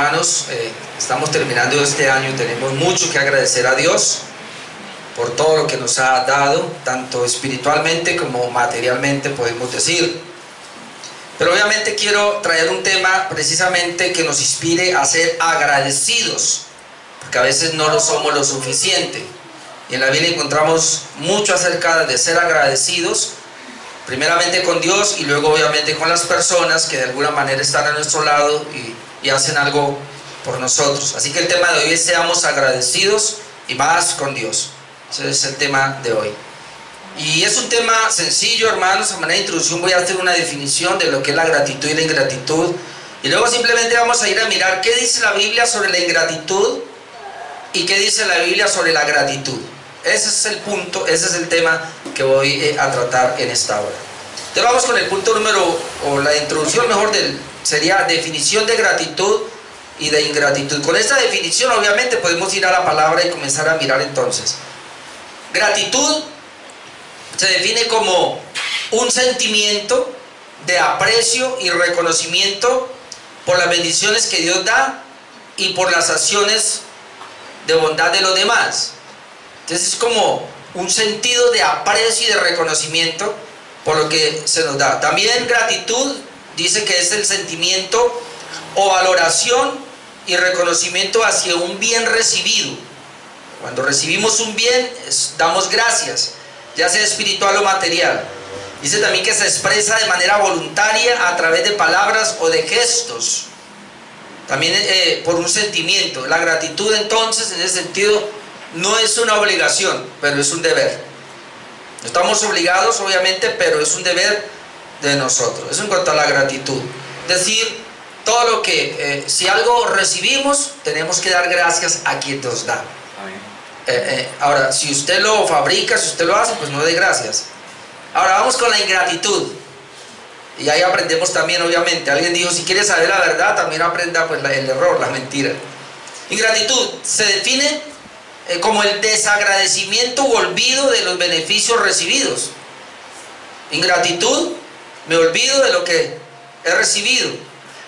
hermanos, estamos terminando este año, tenemos mucho que agradecer a Dios por todo lo que nos ha dado, tanto espiritualmente como materialmente, podemos decir. Pero obviamente quiero traer un tema precisamente que nos inspire a ser agradecidos, porque a veces no lo somos lo suficiente. Y en la Biblia encontramos mucho acerca de ser agradecidos, primeramente con Dios y luego obviamente con las personas que de alguna manera están a nuestro lado y hacen algo por nosotros. Así que el tema de hoy es: seamos agradecidos y más con Dios. Ese es el tema de hoy. Y es un tema sencillo, hermanos. A manera de introducción voy a hacer una definición de lo que es la gratitud y la ingratitud. Y luego simplemente vamos a ir a mirar qué dice la Biblia sobre la ingratitud y qué dice la Biblia sobre la gratitud. Ese es el punto, ese es el tema que voy a tratar en esta hora. Entonces vamos con el punto número, o la introducción mejor, sería definición de gratitud y de ingratitud. Con esta definición obviamente podemos ir a la palabra y comenzar a mirar entonces. Gratitud se define como un sentimiento de aprecio y reconocimiento por las bendiciones que Dios da y por las acciones de bondad de los demás. Entonces es como un sentido de aprecio y de reconocimiento por lo que se nos da. También gratitud dice que es el sentimiento o valoración y reconocimiento hacia un bien recibido. Cuando recibimos un bien, damos gracias, ya sea espiritual o material. Dice también que se expresa de manera voluntaria a través de palabras o de gestos. También por un sentimiento. La gratitud entonces, en ese sentido, no es una obligación, pero es un deber. No estamos obligados, obviamente, pero es un deber de nosotros. Eso en cuanto a la gratitud. Es decir, todo lo que, si algo recibimos, tenemos que dar gracias a quien nos da. Ahora, si usted lo fabrica, si usted lo hace, pues no dé gracias. Ahora vamos con la ingratitud. Y ahí aprendemos también, obviamente. Alguien dijo, si quiere saber la verdad, también aprenda pues, el error, la mentira. Ingratitud se define como el desagradecimiento o olvido de los beneficios recibidos. Ingratitud, me olvido de lo que he recibido.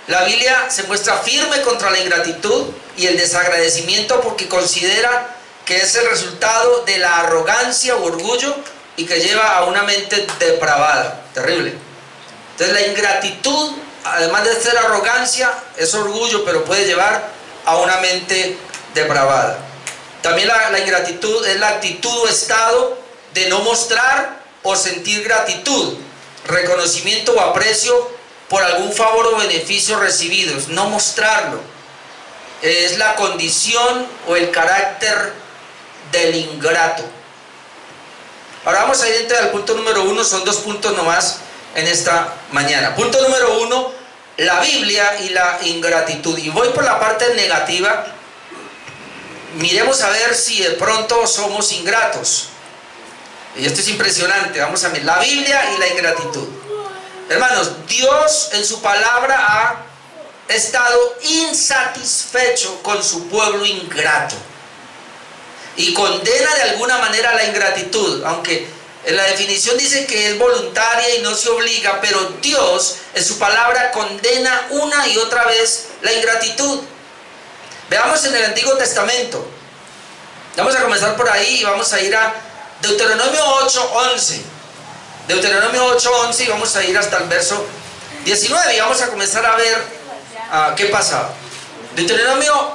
La Biblia se muestra firme contra la ingratitud y el desagradecimiento porque considera que es el resultado de la arrogancia o orgullo y que lleva a una mente depravada. Terrible. Entonces la ingratitud, además de ser arrogancia, es orgullo, pero puede llevar a una mente depravada. También la ingratitud es la actitud o estado de no mostrar o sentir gratitud, reconocimiento o aprecio por algún favor o beneficio recibidos. No mostrarlo. Es la condición o el carácter del ingrato. Ahora vamos a ir entonces al punto número 1. Son 2 puntos nomás en esta mañana. Punto número 1, la Biblia y la ingratitud. Y voy por la parte negativa. Miremos a ver si de pronto somos ingratos. Y esto es impresionante. Vamos a ver la Biblia y la ingratitud. Hermanos, Dios en su palabra ha estado insatisfecho con su pueblo ingrato y condena de alguna manera la ingratitud, aunque en la definición dice que es voluntaria y no se obliga, pero Dios en su palabra condena una y otra vez la ingratitud. Veamos en el Antiguo Testamento. Vamos a comenzar por ahí y vamos a ir a Deuteronomio 8:11. Deuteronomio 8:11 y vamos a ir hasta el verso 19 y vamos a comenzar a ver qué pasaba. Deuteronomio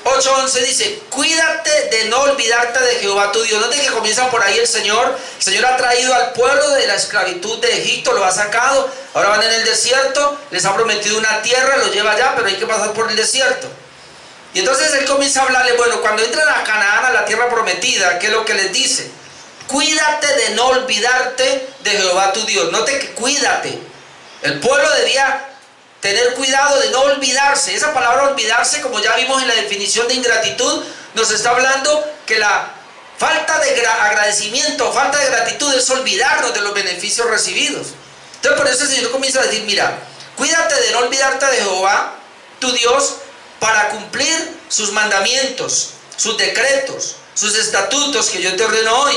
8:11 dice: cuídate de no olvidarte de Jehová tu Dios. Note que comienza por ahí el Señor. El Señor ha traído al pueblo de la esclavitud de Egipto, lo ha sacado. Ahora van en el desierto, les ha prometido una tierra, los lleva allá, pero hay que pasar por el desierto. Y entonces Él comienza a hablarle, bueno, cuando entren a Canaán, a la tierra prometida, ¿qué es lo que les dice? Cuídate de no olvidarte de Jehová tu Dios. Note que cuídate. El pueblo debía tener cuidado de no olvidarse. Esa palabra olvidarse, como ya vimos en la definición de ingratitud, nos está hablando que la falta de agradecimiento, falta de gratitud es olvidarnos de los beneficios recibidos. Entonces por eso el Señor comienza a decir, mira, cuídate de no olvidarte de Jehová tu Dios para cumplir sus mandamientos, sus decretos, sus estatutos que yo te ordeno hoy.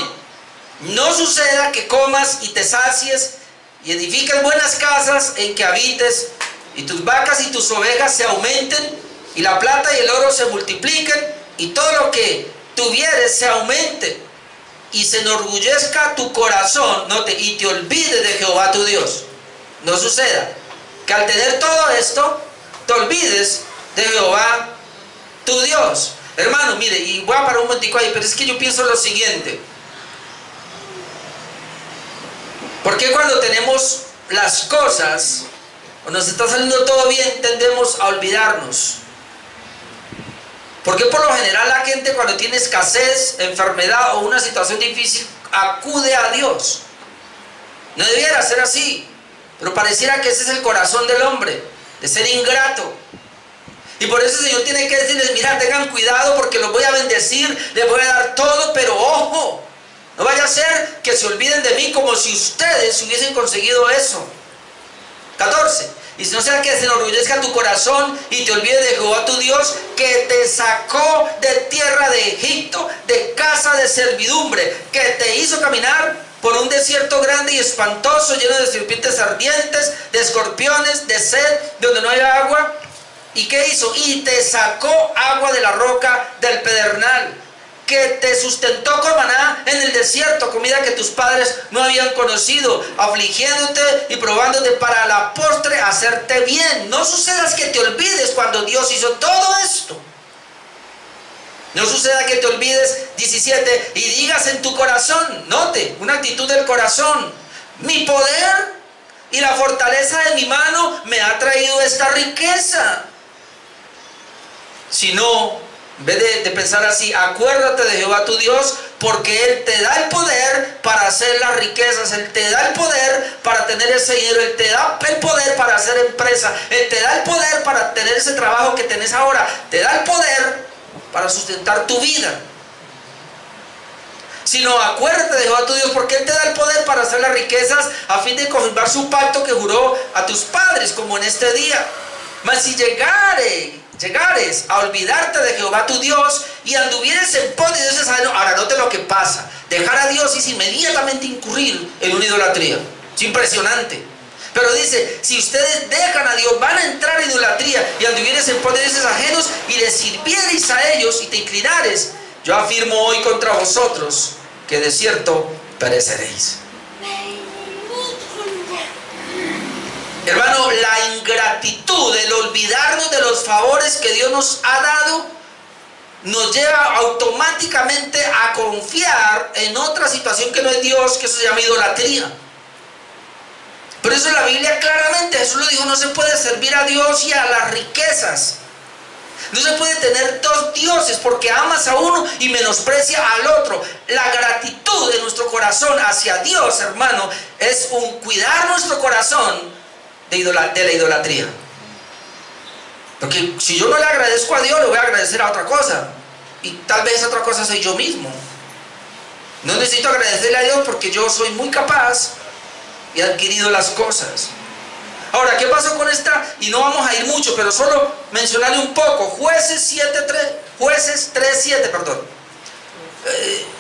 No suceda que comas y te sacies y edifiques buenas casas en que habites, y tus vacas y tus ovejas se aumenten, y la plata y el oro se multipliquen, y todo lo que tuvieres se aumente, y se enorgullezca tu corazón, y te olvides de Jehová tu Dios. No suceda que al tener todo esto, te olvides de Jehová tu Dios. Hermano, mire, y voy a parar un momentico ahí, pero es que yo pienso lo siguiente. ¿Por qué cuando tenemos las cosas, o nos está saliendo todo bien, tendemos a olvidarnos? ¿Por qué por lo general la gente cuando tiene escasez, enfermedad o una situación difícil acude a Dios? No debiera ser así, pero pareciera que ese es el corazón del hombre, de ser ingrato. Y por eso el Señor tiene que decirles, mira, tengan cuidado porque los voy a bendecir, les voy a dar todo, pero ojo, no vaya a ser que se olviden de mí como si ustedes hubiesen conseguido eso. 14. Y si no sea que se enorgullezca tu corazón y te olvides de Jehová tu Dios, que te sacó de tierra de Egipto, de casa de servidumbre, que te hizo caminar por un desierto grande y espantoso, lleno de serpientes ardientes, de escorpiones, de sed, donde no hay agua. ¿Y qué hizo? Y te sacó agua de la roca del pedernal, que te sustentó con maná en el desierto, comida que tus padres no habían conocido, afligiéndote y probándote para la postre hacerte bien. No suceda que te olvides cuando Dios hizo todo esto. No suceda que te olvides, 17, y digas en tu corazón, note, una actitud del corazón, mi poder y la fortaleza de mi mano me ha traído esta riqueza. Si no, en vez de pensar así, acuérdate de Jehová tu Dios, porque Él te da el poder para hacer las riquezas, Él te da el poder para tener ese dinero, Él te da el poder para hacer empresa, Él te da el poder para tener ese trabajo que tenés ahora, te da el poder para sustentar tu vida. Sino acuérdate de Jehová tu Dios, porque Él te da el poder para hacer las riquezas a fin de confirmar su pacto que juró a tus padres, como en este día. Mas si llegares a olvidarte de Jehová tu Dios y anduvieres en pos de dioses ajenos, ahora note lo que pasa. Dejar a Dios es inmediatamente incurrir en una idolatría. Es impresionante. Pero dice, si ustedes dejan a Dios, van a entrar en idolatría y anduvieres en pos de dioses ajenos y les sirviereis a ellos y te inclinares, yo afirmo hoy contra vosotros que de cierto pereceréis. Hermano, la ingratitud, el olvidarnos de los favores que Dios nos ha dado, nos lleva automáticamente a confiar en otra situación que no es Dios, que eso se llama idolatría. Por eso en la Biblia claramente Jesús lo dijo, no se puede servir a Dios y a las riquezas. No se puede tener dos dioses, porque amas a uno y menosprecia al otro. La gratitud de nuestro corazón hacia Dios, hermano, es un cuidar nuestro corazón de la idolatría. Porque si yo no le agradezco a Dios, le voy a agradecer a otra cosa, y tal vez esa otra cosa soy yo mismo. No necesito agradecerle a Dios porque yo soy muy capaz y he adquirido las cosas. Ahora, ¿qué pasó con esta? Y no vamos a ir mucho, pero solo mencionarle un poco. Jueces 3:7, perdón.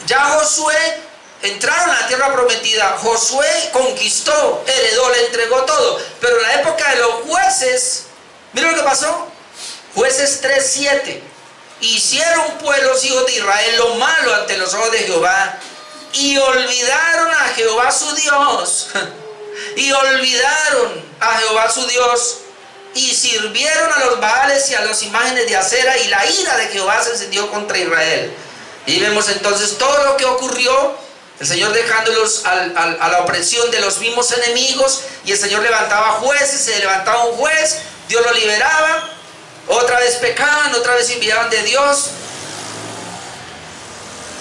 Ya Josué entraron a la tierra prometida. Josué conquistó, heredó, le entregó todo. Pero en la época de los jueces, miren lo que pasó. Jueces 3:7. Hicieron pues los hijos de Israel lo malo ante los ojos de Jehová, y olvidaron a Jehová su Dios. Y olvidaron a Jehová su Dios, y sirvieron a los Baales y a las imágenes de acera, y la ira de Jehová se encendió contra Israel. Y vemos entonces todo lo que ocurrió, el Señor dejándolos a la opresión de los mismos enemigos, y el Señor levantaba jueces, se levantaba un juez, Dios lo liberaba, otra vez pecaban, otra vez se enviaban de Dios.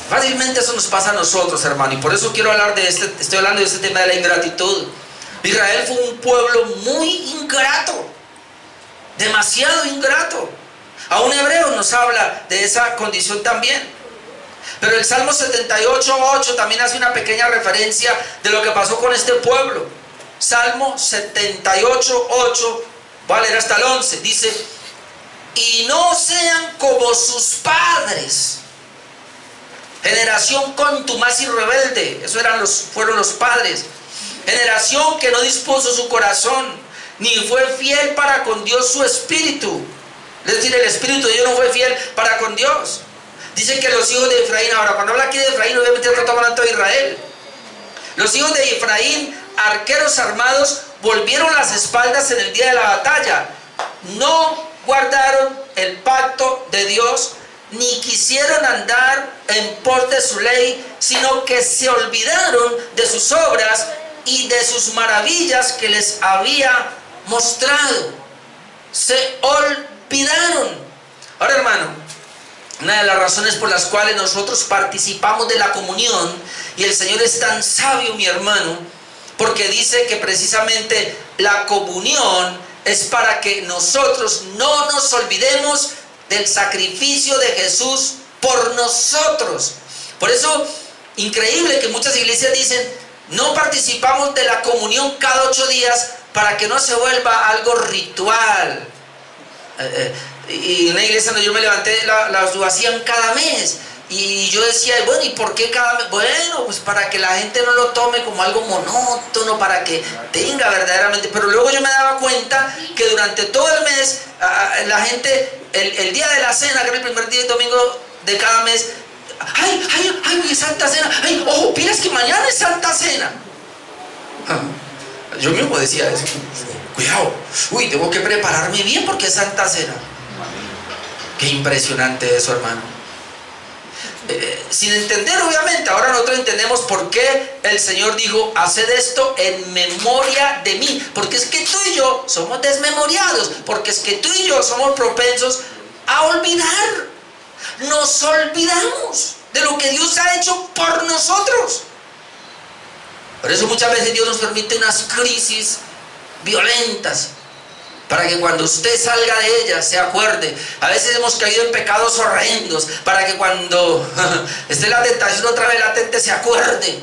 Fácilmente eso nos pasa a nosotros, hermano, y por eso quiero hablar de estoy hablando de este tema de la ingratitud. Israel fue un pueblo muy ingrato, demasiado ingrato. Aún Hebreos nos habla de esa condición también. Pero el Salmo 78:8 también hace una pequeña referencia de lo que pasó con este pueblo. Salmo 78:8, voy a leer hasta el 11, dice: y no sean como sus padres, generación contumaz y rebelde. Eso fueron los padres. Generación que no dispuso su corazón, ni fue fiel para con Dios su espíritu. Es decir, el espíritu de Dios no fue fiel para con Dios. Dice que los hijos de Efraín, ahora cuando habla aquí de Efraín, obviamente está hablando de Israel. Los hijos de Efraín, arqueros armados, volvieron las espaldas en el día de la batalla. No guardaron el pacto de Dios, ni quisieron andar en pos de su ley, sino que se olvidaron de sus obras y de sus maravillas que les había mostrado. Se olvidaron. Ahora, hermano, una de las razones por las cuales nosotros participamos de la comunión, y el Señor es tan sabio, mi hermano, porque dice que precisamente la comunión es para que nosotros no nos olvidemos del sacrificio de Jesús por nosotros. Por eso, increíble que muchas iglesias dicen, no participamos de la comunión cada 8 días para que no se vuelva algo ritual. Y una iglesia donde yo me levanté, lo hacían cada mes. Y yo decía, bueno, ¿y por qué cada mes? Bueno, pues para que la gente no lo tome como algo monótono, para que tenga verdaderamente. Pero luego yo me daba cuenta que durante todo el mes, la gente, el día de la cena, que era el primer día del domingo de cada mes, ¡ay, Santa Cena! ¡Ay, ojo, pilas que mañana es Santa Cena! Yo mismo decía eso. Cuidado, uy, tengo que prepararme bien porque es Santa Cena. Qué impresionante eso, hermano. Sin entender, obviamente, ahora nosotros entendemos por qué el Señor dijo, haced esto en memoria de mí, porque es que tú y yo somos desmemoriados, porque es que tú y yo somos propensos a olvidar. Nos olvidamos de lo que Dios ha hecho por nosotros. Por eso muchas veces Dios nos permite unas crisis violentas, para que cuando usted salga de ella se acuerde. A veces hemos caído en pecados horrendos, para que cuando esté la tentación otra vez latente se acuerde.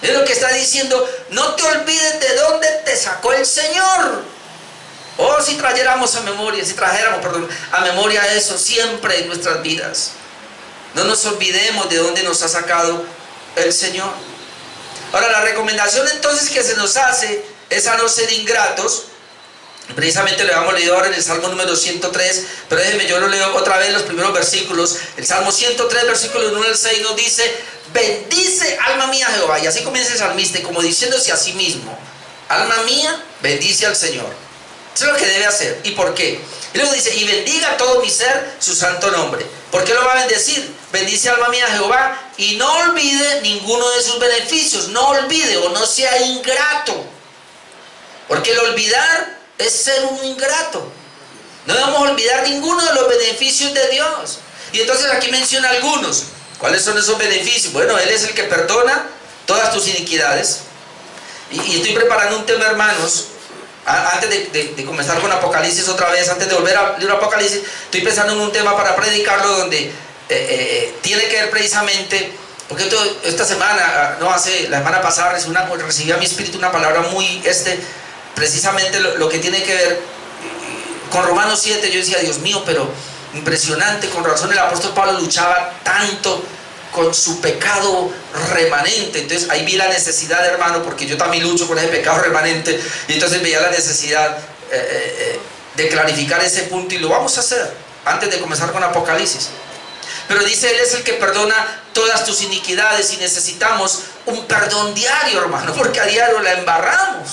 Es lo que está diciendo, no te olvides de dónde te sacó el Señor. Oh, si trajéramos a memoria eso siempre en nuestras vidas. No nos olvidemos de dónde nos ha sacado el Señor. Ahora, la recomendación entonces que se nos hace es a no ser ingratos. Precisamente lo habíamos leído ahora en el Salmo número 103, pero déjenme, yo lo leo otra vez los primeros versículos. El Salmo 103, versículos 1 al 6 nos dice, bendice alma mía Jehová. Y así comienza el salmista, como diciéndose a sí mismo, alma mía, bendice al Señor. Eso es lo que debe hacer. ¿Y por qué? Y luego dice, y bendiga todo mi ser su santo nombre. ¿Por qué lo va a bendecir? Bendice alma mía Jehová y no olvide ninguno de sus beneficios. No olvide o no sea ingrato. Porque el olvidar es ser un ingrato. No debemos olvidar ninguno de los beneficios de Dios. Y entonces aquí menciona algunos. ¿Cuáles son esos beneficios? Bueno, Él es el que perdona todas tus iniquidades. Y estoy preparando un tema, hermanos. Antes de comenzar con Apocalipsis otra vez, antes de volver al libro Apocalipsis, estoy pensando en un tema para predicarlo donde tiene que ver precisamente, porque esta semana, la semana pasada recibí a mi espíritu una palabra muy, precisamente lo que tiene que ver con Romanos 7. Yo decía, Dios mío, pero impresionante, con razón el apóstol Pablo luchaba tanto con su pecado remanente. Entonces ahí vi la necesidad, hermano, porque yo también lucho con ese pecado remanente, y entonces veía la necesidad de clarificar ese punto, y lo vamos a hacer antes de comenzar con Apocalipsis. Pero dice, Él es el que perdona todas tus iniquidades, y necesitamos un perdón diario, hermano, porque a diario la embarramos.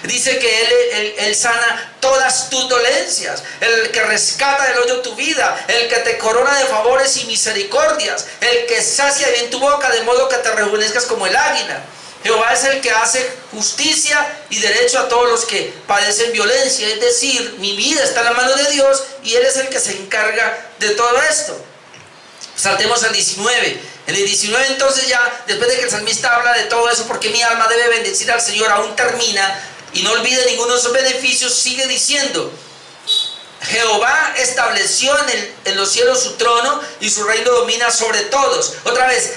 Dice que Él sana todas tus dolencias, el que rescata del hoyo tu vida, el que te corona de favores y misericordias, el que sacia bien tu boca de modo que te rejuvenezcas como el águila. Jehová es el que hace justicia y derecho a todos los que padecen violencia. Es decir, mi vida está en la mano de Dios y Él es el que se encarga de todo esto. Saltemos al 19. En el 19 entonces ya, después de que el salmista habla de todo eso, porque mi alma debe bendecir al Señor, aún termina. Y no olvide ninguno de esos beneficios, sigue diciendo, Jehová estableció en los cielos su trono y su reino domina sobre todos. Otra vez,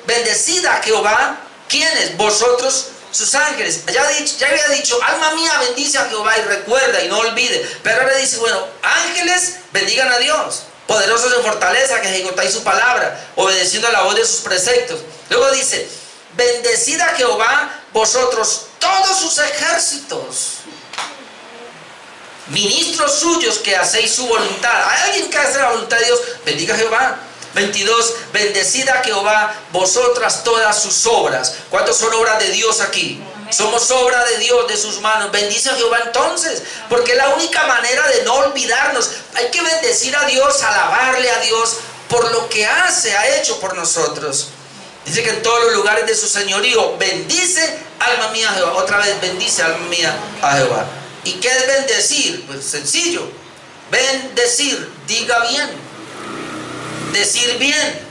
bendecid a Jehová. ¿Quiénes? Vosotros, sus ángeles. Ya había dicho, alma mía, bendice a Jehová y recuerda y no olvide. Pero ahora dice, bueno, ángeles, bendigan a Dios. Poderosos en fortaleza, que ejecutáis su palabra, obedeciendo a la voz de sus preceptos. Luego dice, bendecid a Jehová, vosotros, todos sus ejércitos. ministros suyos que hacéis su voluntad. ¿Hay alguien que hace la voluntad de Dios? Bendiga a Jehová. 22, bendecid a Jehová vosotras todas sus obras. ¿Cuántos son obras de Dios aquí? Somos obra de Dios, de sus manos. Bendice a Jehová entonces, porque es la única manera de no olvidarnos. Hay que bendecir a Dios, alabarle a Dios por lo que hace, ha hecho por nosotros. Dice que en todos los lugares de su señorío, bendice alma mía a Jehová. Otra vez, bendice alma mía a Jehová. ¿Y qué es bendecir? Pues sencillo. Bendecir, diga bien. Decir bien.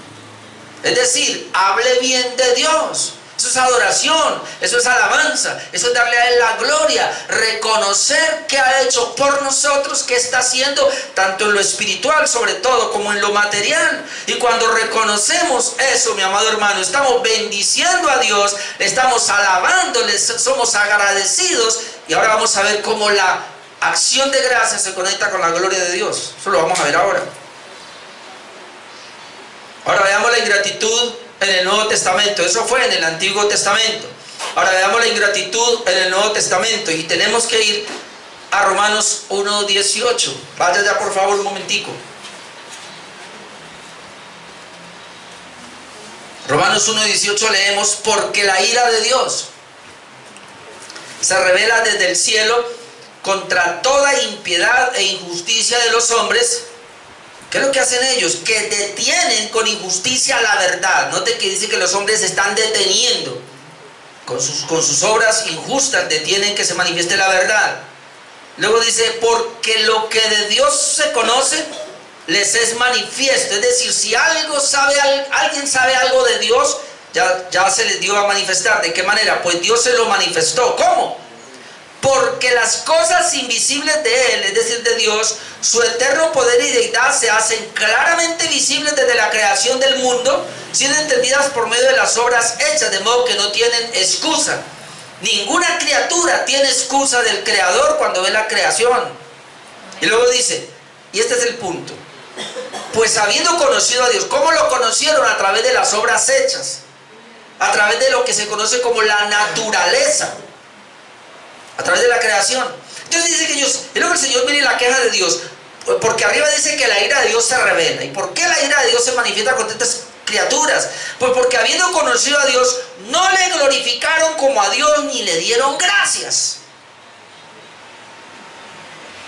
Es decir, hable bien de Dios. Eso es adoración, eso es alabanza, eso es darle a Él la gloria, reconocer qué ha hecho por nosotros, qué está haciendo, tanto en lo espiritual sobre todo, como en lo material. Y cuando reconocemos eso, mi amado hermano, estamos bendiciendo a Dios, le estamos alabando, le somos agradecidos. Y ahora vamos a ver cómo la acción de gracias se conecta con la gloria de Dios. Eso lo vamos a ver ahora. Ahora veamos la ingratitud en el Nuevo Testamento. Eso fue en el Antiguo Testamento. Ahora veamos la ingratitud en el Nuevo Testamento. Y tenemos que ir a Romanos 1:18. Vaya ya por favor un momentico. Romanos 1:18 leemos: porque la ira de Dios se revela desde el cielo contra toda impiedad e injusticia de los hombres. ¿Qué es lo que hacen ellos? Que detienen con injusticia la verdad. Note que dice que los hombres están deteniendo. Con sus obras injustas detienen que se manifieste la verdad. Luego dice, porque lo que de Dios se conoce, les es manifiesto. Es decir, si alguien sabe algo de Dios, ya se les dio a manifestar. ¿De qué manera? Pues Dios se lo manifestó. ¿Cómo? Porque las cosas invisibles de Él, es decir, de Dios, su eterno poder y deidad se hacen claramente visibles desde la creación del mundo, siendo entendidas por medio de las obras hechas, de modo que no tienen excusa. Ninguna criatura tiene excusa del Creador cuando ve la creación. Y luego dice, y este es el punto, pues habiendo conocido a Dios, ¿cómo lo conocieron? A través de las obras hechas, a través de lo que se conoce como la naturaleza, a través de la creación. Entonces dice que ellos, y luego el Señor mire la queja de Dios, porque arriba dice que la ira de Dios se revela. ¿Y por qué la ira de Dios se manifiesta con estas criaturas? Pues porque habiendo conocido a Dios, no le glorificaron como a Dios, ni le dieron gracias.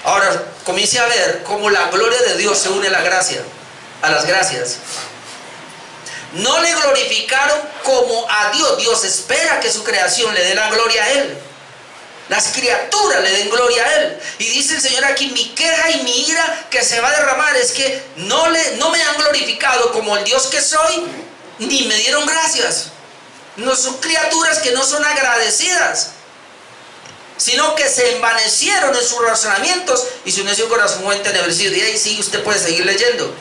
Ahora comience a ver cómo la gloria de Dios se une a la gracia, a las gracias. No le glorificaron como a Dios. Dios espera que su creación le dé la gloria a Él. Las criaturas le den gloria a Él. Y dice el Señor aquí, mi queja y mi ira que se va a derramar es que no me han glorificado como el Dios que soy, ni me dieron gracias. No son criaturas que no son agradecidas, sino que se envanecieron en sus razonamientos y su necio corazón fue entenebrecido. Y ahí sí usted puede seguir leyendo.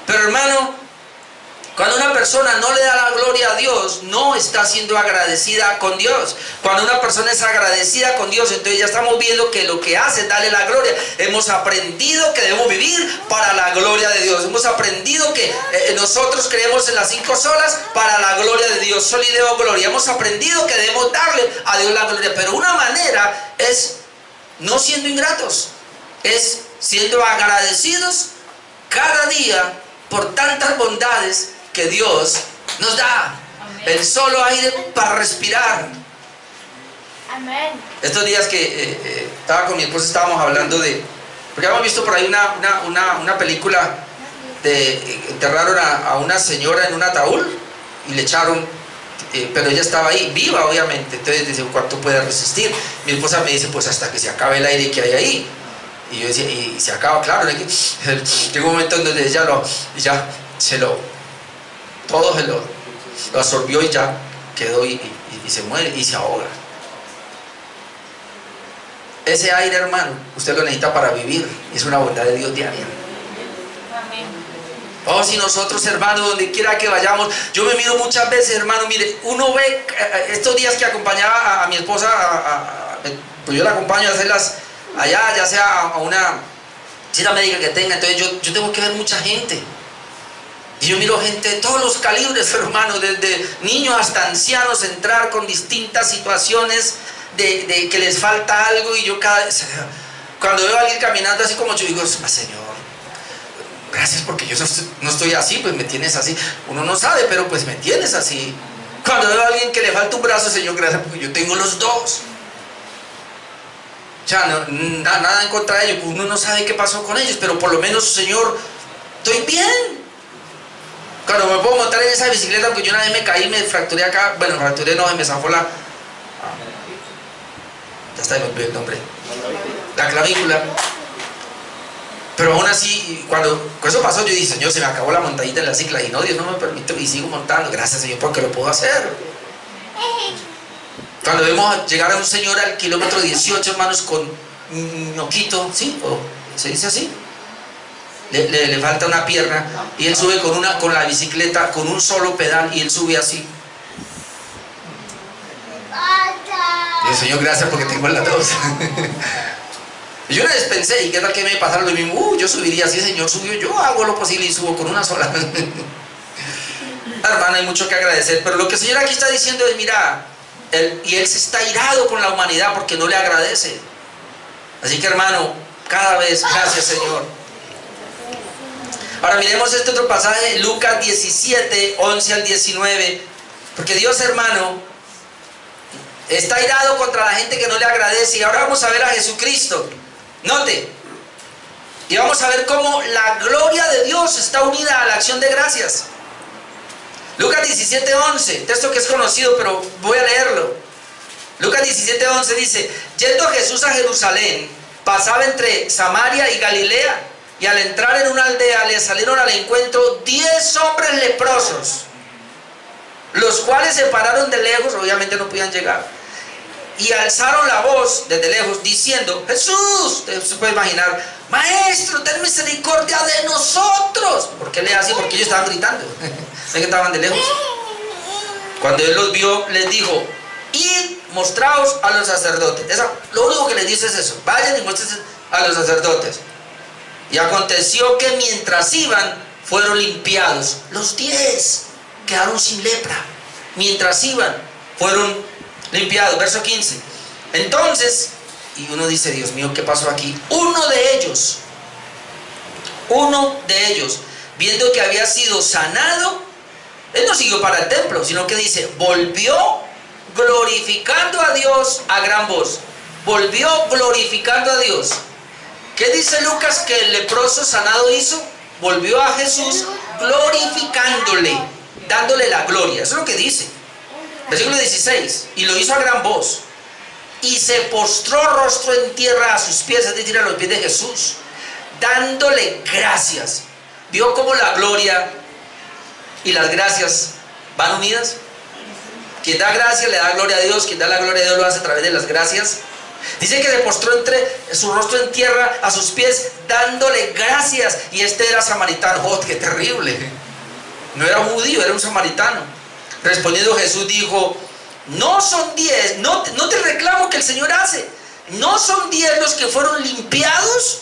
Pero hermano, cuando una persona no le da la gloria a Dios, no está siendo agradecida con Dios. Cuando una persona es agradecida con Dios, entonces ya estamos viendo que lo que hace es darle la gloria. Hemos aprendido que debemos vivir para la gloria de Dios. Hemos aprendido que nosotros creemos en las 5 solas para la gloria de Dios. Sol y Deo gloria. Hemos aprendido que debemos darle a Dios la gloria. Pero una manera es no siendo ingratos, es siendo agradecidos cada día por tantas bondades que Dios nos da. Amén. El solo aire para respirar. Amén. Estos días que estaba con mi esposa, estábamos hablando de, porque hemos visto por ahí una película de enterraron a una señora en un ataúd y le echaron, pero ella estaba ahí, viva obviamente. Entonces dice, ¿cuánto puede resistir? Mi esposa me dice, pues hasta que se acabe el aire que hay ahí. Y yo decía, y se acaba, claro. Llegó un momento en donde ella todo se lo absorbió y ya quedó y se muere y se ahoga. Ese aire, hermano, usted lo necesita para vivir. Es una bondad de Dios diaria. Amén. Oh, si nosotros, hermano, donde quiera que vayamos, yo me miro muchas veces, hermano, mire, uno ve estos días que acompañaba a mi esposa, pues yo la acompaño a hacerlas allá, ya sea a una cita médica que tenga. Entonces yo tengo que ver mucha gente. Y yo miro gente de todos los calibres, hermano, desde niños hasta ancianos, entrar con distintas situaciones de que les falta algo. Y yo cada vez, Cuando veo a alguien caminando así como yo digo, Señor, gracias porque yo no estoy así, pues me tienes así. Uno no sabe, pero pues me tienes así. Cuando veo a alguien que le falta un brazo, Señor, gracias porque yo tengo los dos. O sea, nada en contra de ellos, uno no sabe qué pasó con ellos, pero por lo menos, Señor, estoy bien. Cuando me puedo montar en esa bicicleta, porque yo una vez me caí, me fracturé acá, bueno, fracturé no, me zafó la... ya está, me olvidé el nombre. La clavícula. Pero aún así, cuando eso pasó, yo dije, Señor, se me acabó la montadita en la cicla. Y no, Dios no me permite y sigo montando. Gracias, Señor, porque lo puedo hacer. Cuando vemos llegar a un señor al kilómetro 18, hermanos, con un ñoquito, ¿sí? ¿O se dice así? Le falta una pierna y él sube con la bicicleta, con un solo pedal, y él sube así. Y el Señor, gracias porque tengo las dos. Y yo una vez pensé, ¿y qué tal que me pasara lo mismo? Yo subiría así, Señor subió, yo hago lo posible y subo con una sola. Hermano, hay mucho que agradecer, pero lo que el Señor aquí está diciendo es, mira, Él se está irado con la humanidad porque no le agradece. Así que, hermano, cada vez, gracias, Señor. Ahora miremos este otro pasaje, Lucas 17, 11 al 19, porque Dios, hermano, está irado contra la gente que no le agradece. Y ahora vamos a ver a Jesucristo. Note, y vamos a ver cómo la gloria de Dios está unida a la acción de gracias. Lucas 17, 11, texto que es conocido, pero voy a leerlo. Lucas 17, 11 dice: yendo Jesús a Jerusalén, pasaba entre Samaria y Galilea, y al entrar en una aldea le salieron al encuentro 10 hombres leprosos, los cuales se pararon de lejos, obviamente no podían llegar, y alzaron la voz desde lejos diciendo: Jesús, se puede imaginar, Maestro, ten misericordia de nosotros. ¿Por qué le hace? Porque ellos estaban gritando. ¿Ven que estaban de lejos? Cuando él los vio, les dijo: id, mostraos a los sacerdotes. Lo único que les dice es eso: vayan y muéstrense a los sacerdotes. Y aconteció que mientras iban, fueron limpiados. Los 10 quedaron sin lepra. Mientras iban, fueron limpiados. Verso 15. Entonces, y uno dice: Dios mío, ¿qué pasó aquí? Uno de ellos, viendo que había sido sanado, él no siguió para el templo, sino que dice: volvió glorificando a Dios a gran voz. Volvió glorificando a Dios. ¿Qué dice Lucas que el leproso sanado hizo? Volvió a Jesús glorificándole, dándole la gloria. Eso es lo que dice. Versículo 16. Y lo hizo a gran voz. Y se postró rostro en tierra a sus pies, es decir, a los pies de Jesús, dándole gracias. ¿Vio cómo la gloria y las gracias van unidas? Quien da gracia le da gloria a Dios. Quien da la gloria a Dios lo hace a través de las gracias. Dice que se postró entre su rostro en tierra a sus pies, dándole gracias. Y este era samaritano. ¡Oh, qué terrible! No era un judío, era un samaritano. Respondiendo Jesús dijo: no son 10, no te reclamo que el Señor hace. ¿No son 10 los que fueron limpiados?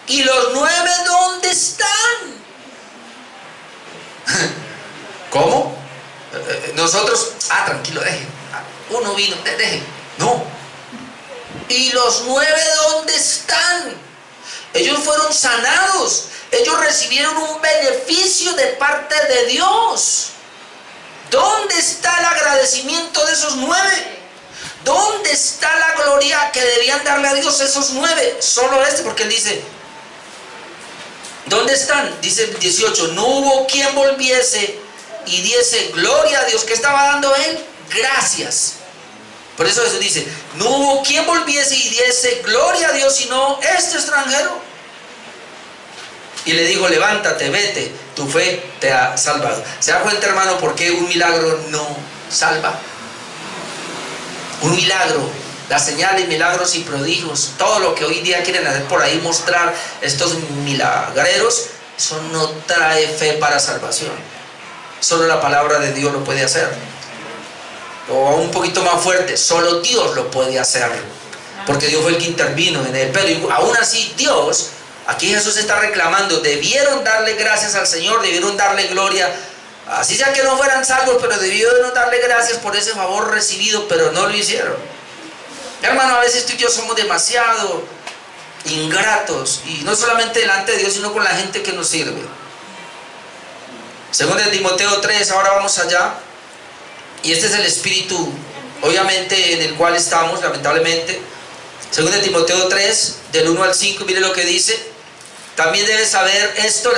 ¿Y los 9 dónde están? ¿Cómo? Nosotros, tranquilo, deje. Uno vino, deje. No. ¿Y los 9 dónde están? Ellos fueron sanados. Ellos recibieron un beneficio de parte de Dios. ¿Dónde está el agradecimiento de esos 9? ¿Dónde está la gloria que debían darle a Dios esos 9? Solo porque él dice: ¿dónde están? Dice el 18: no hubo quien volviese y diese gloria a Dios. ¿Qué estaba dando él? Gracias. Por eso Jesús dice: no hubo quien volviese y diese gloria a Dios sino este extranjero. Y le dijo: levántate, vete, tu fe te ha salvado. ¿Se da cuenta, hermano, por qué un milagro no salva? Un milagro, las señales, milagros y prodigios, todo lo que hoy día quieren hacer por ahí, mostrar estos milagreros, eso no trae fe para salvación. Solo la palabra de Dios lo puede hacer. O un poquito más fuerte, solo Dios lo puede hacer, porque Dios fue el que intervino en él. Pero aún así Dios, aquí Jesús está reclamando, debieron darle gracias al Señor, debieron darle gloria, así sea que no fueran salvos, pero debieron darle gracias por ese favor recibido, pero no lo hicieron. Hermano, a veces tú y yo somos demasiado ingratos, y no solamente delante de Dios, sino con la gente que nos sirve. Según de Timoteo 3, ahora vamos allá, y este es el espíritu, obviamente, en el cual estamos, lamentablemente. Según de Timoteo 3, del 1 al 5, mire lo que dice: también debes saber esto,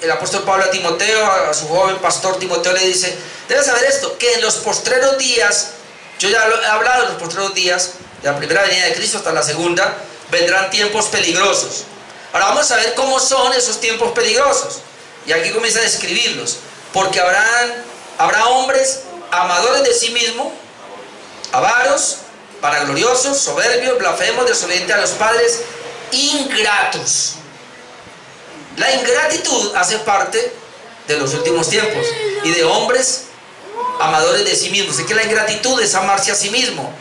el apóstol Pablo a Timoteo, a su joven pastor Timoteo le dice, debes saber esto, que en los postreros días, yo ya he hablado de los postreros días, de la primera venida de Cristo hasta la segunda, vendrán tiempos peligrosos. Ahora vamos a ver cómo son esos tiempos peligrosos, y aquí comienza a describirlos, porque habrá hombres amadores de sí mismos, avaros, vanagloriosos, soberbios, blasfemos, desobedientes a los padres, ingratos. La ingratitud hace parte de los últimos tiempos, y de hombres amadores de sí mismos. Así que la ingratitud es amarse a sí mismo.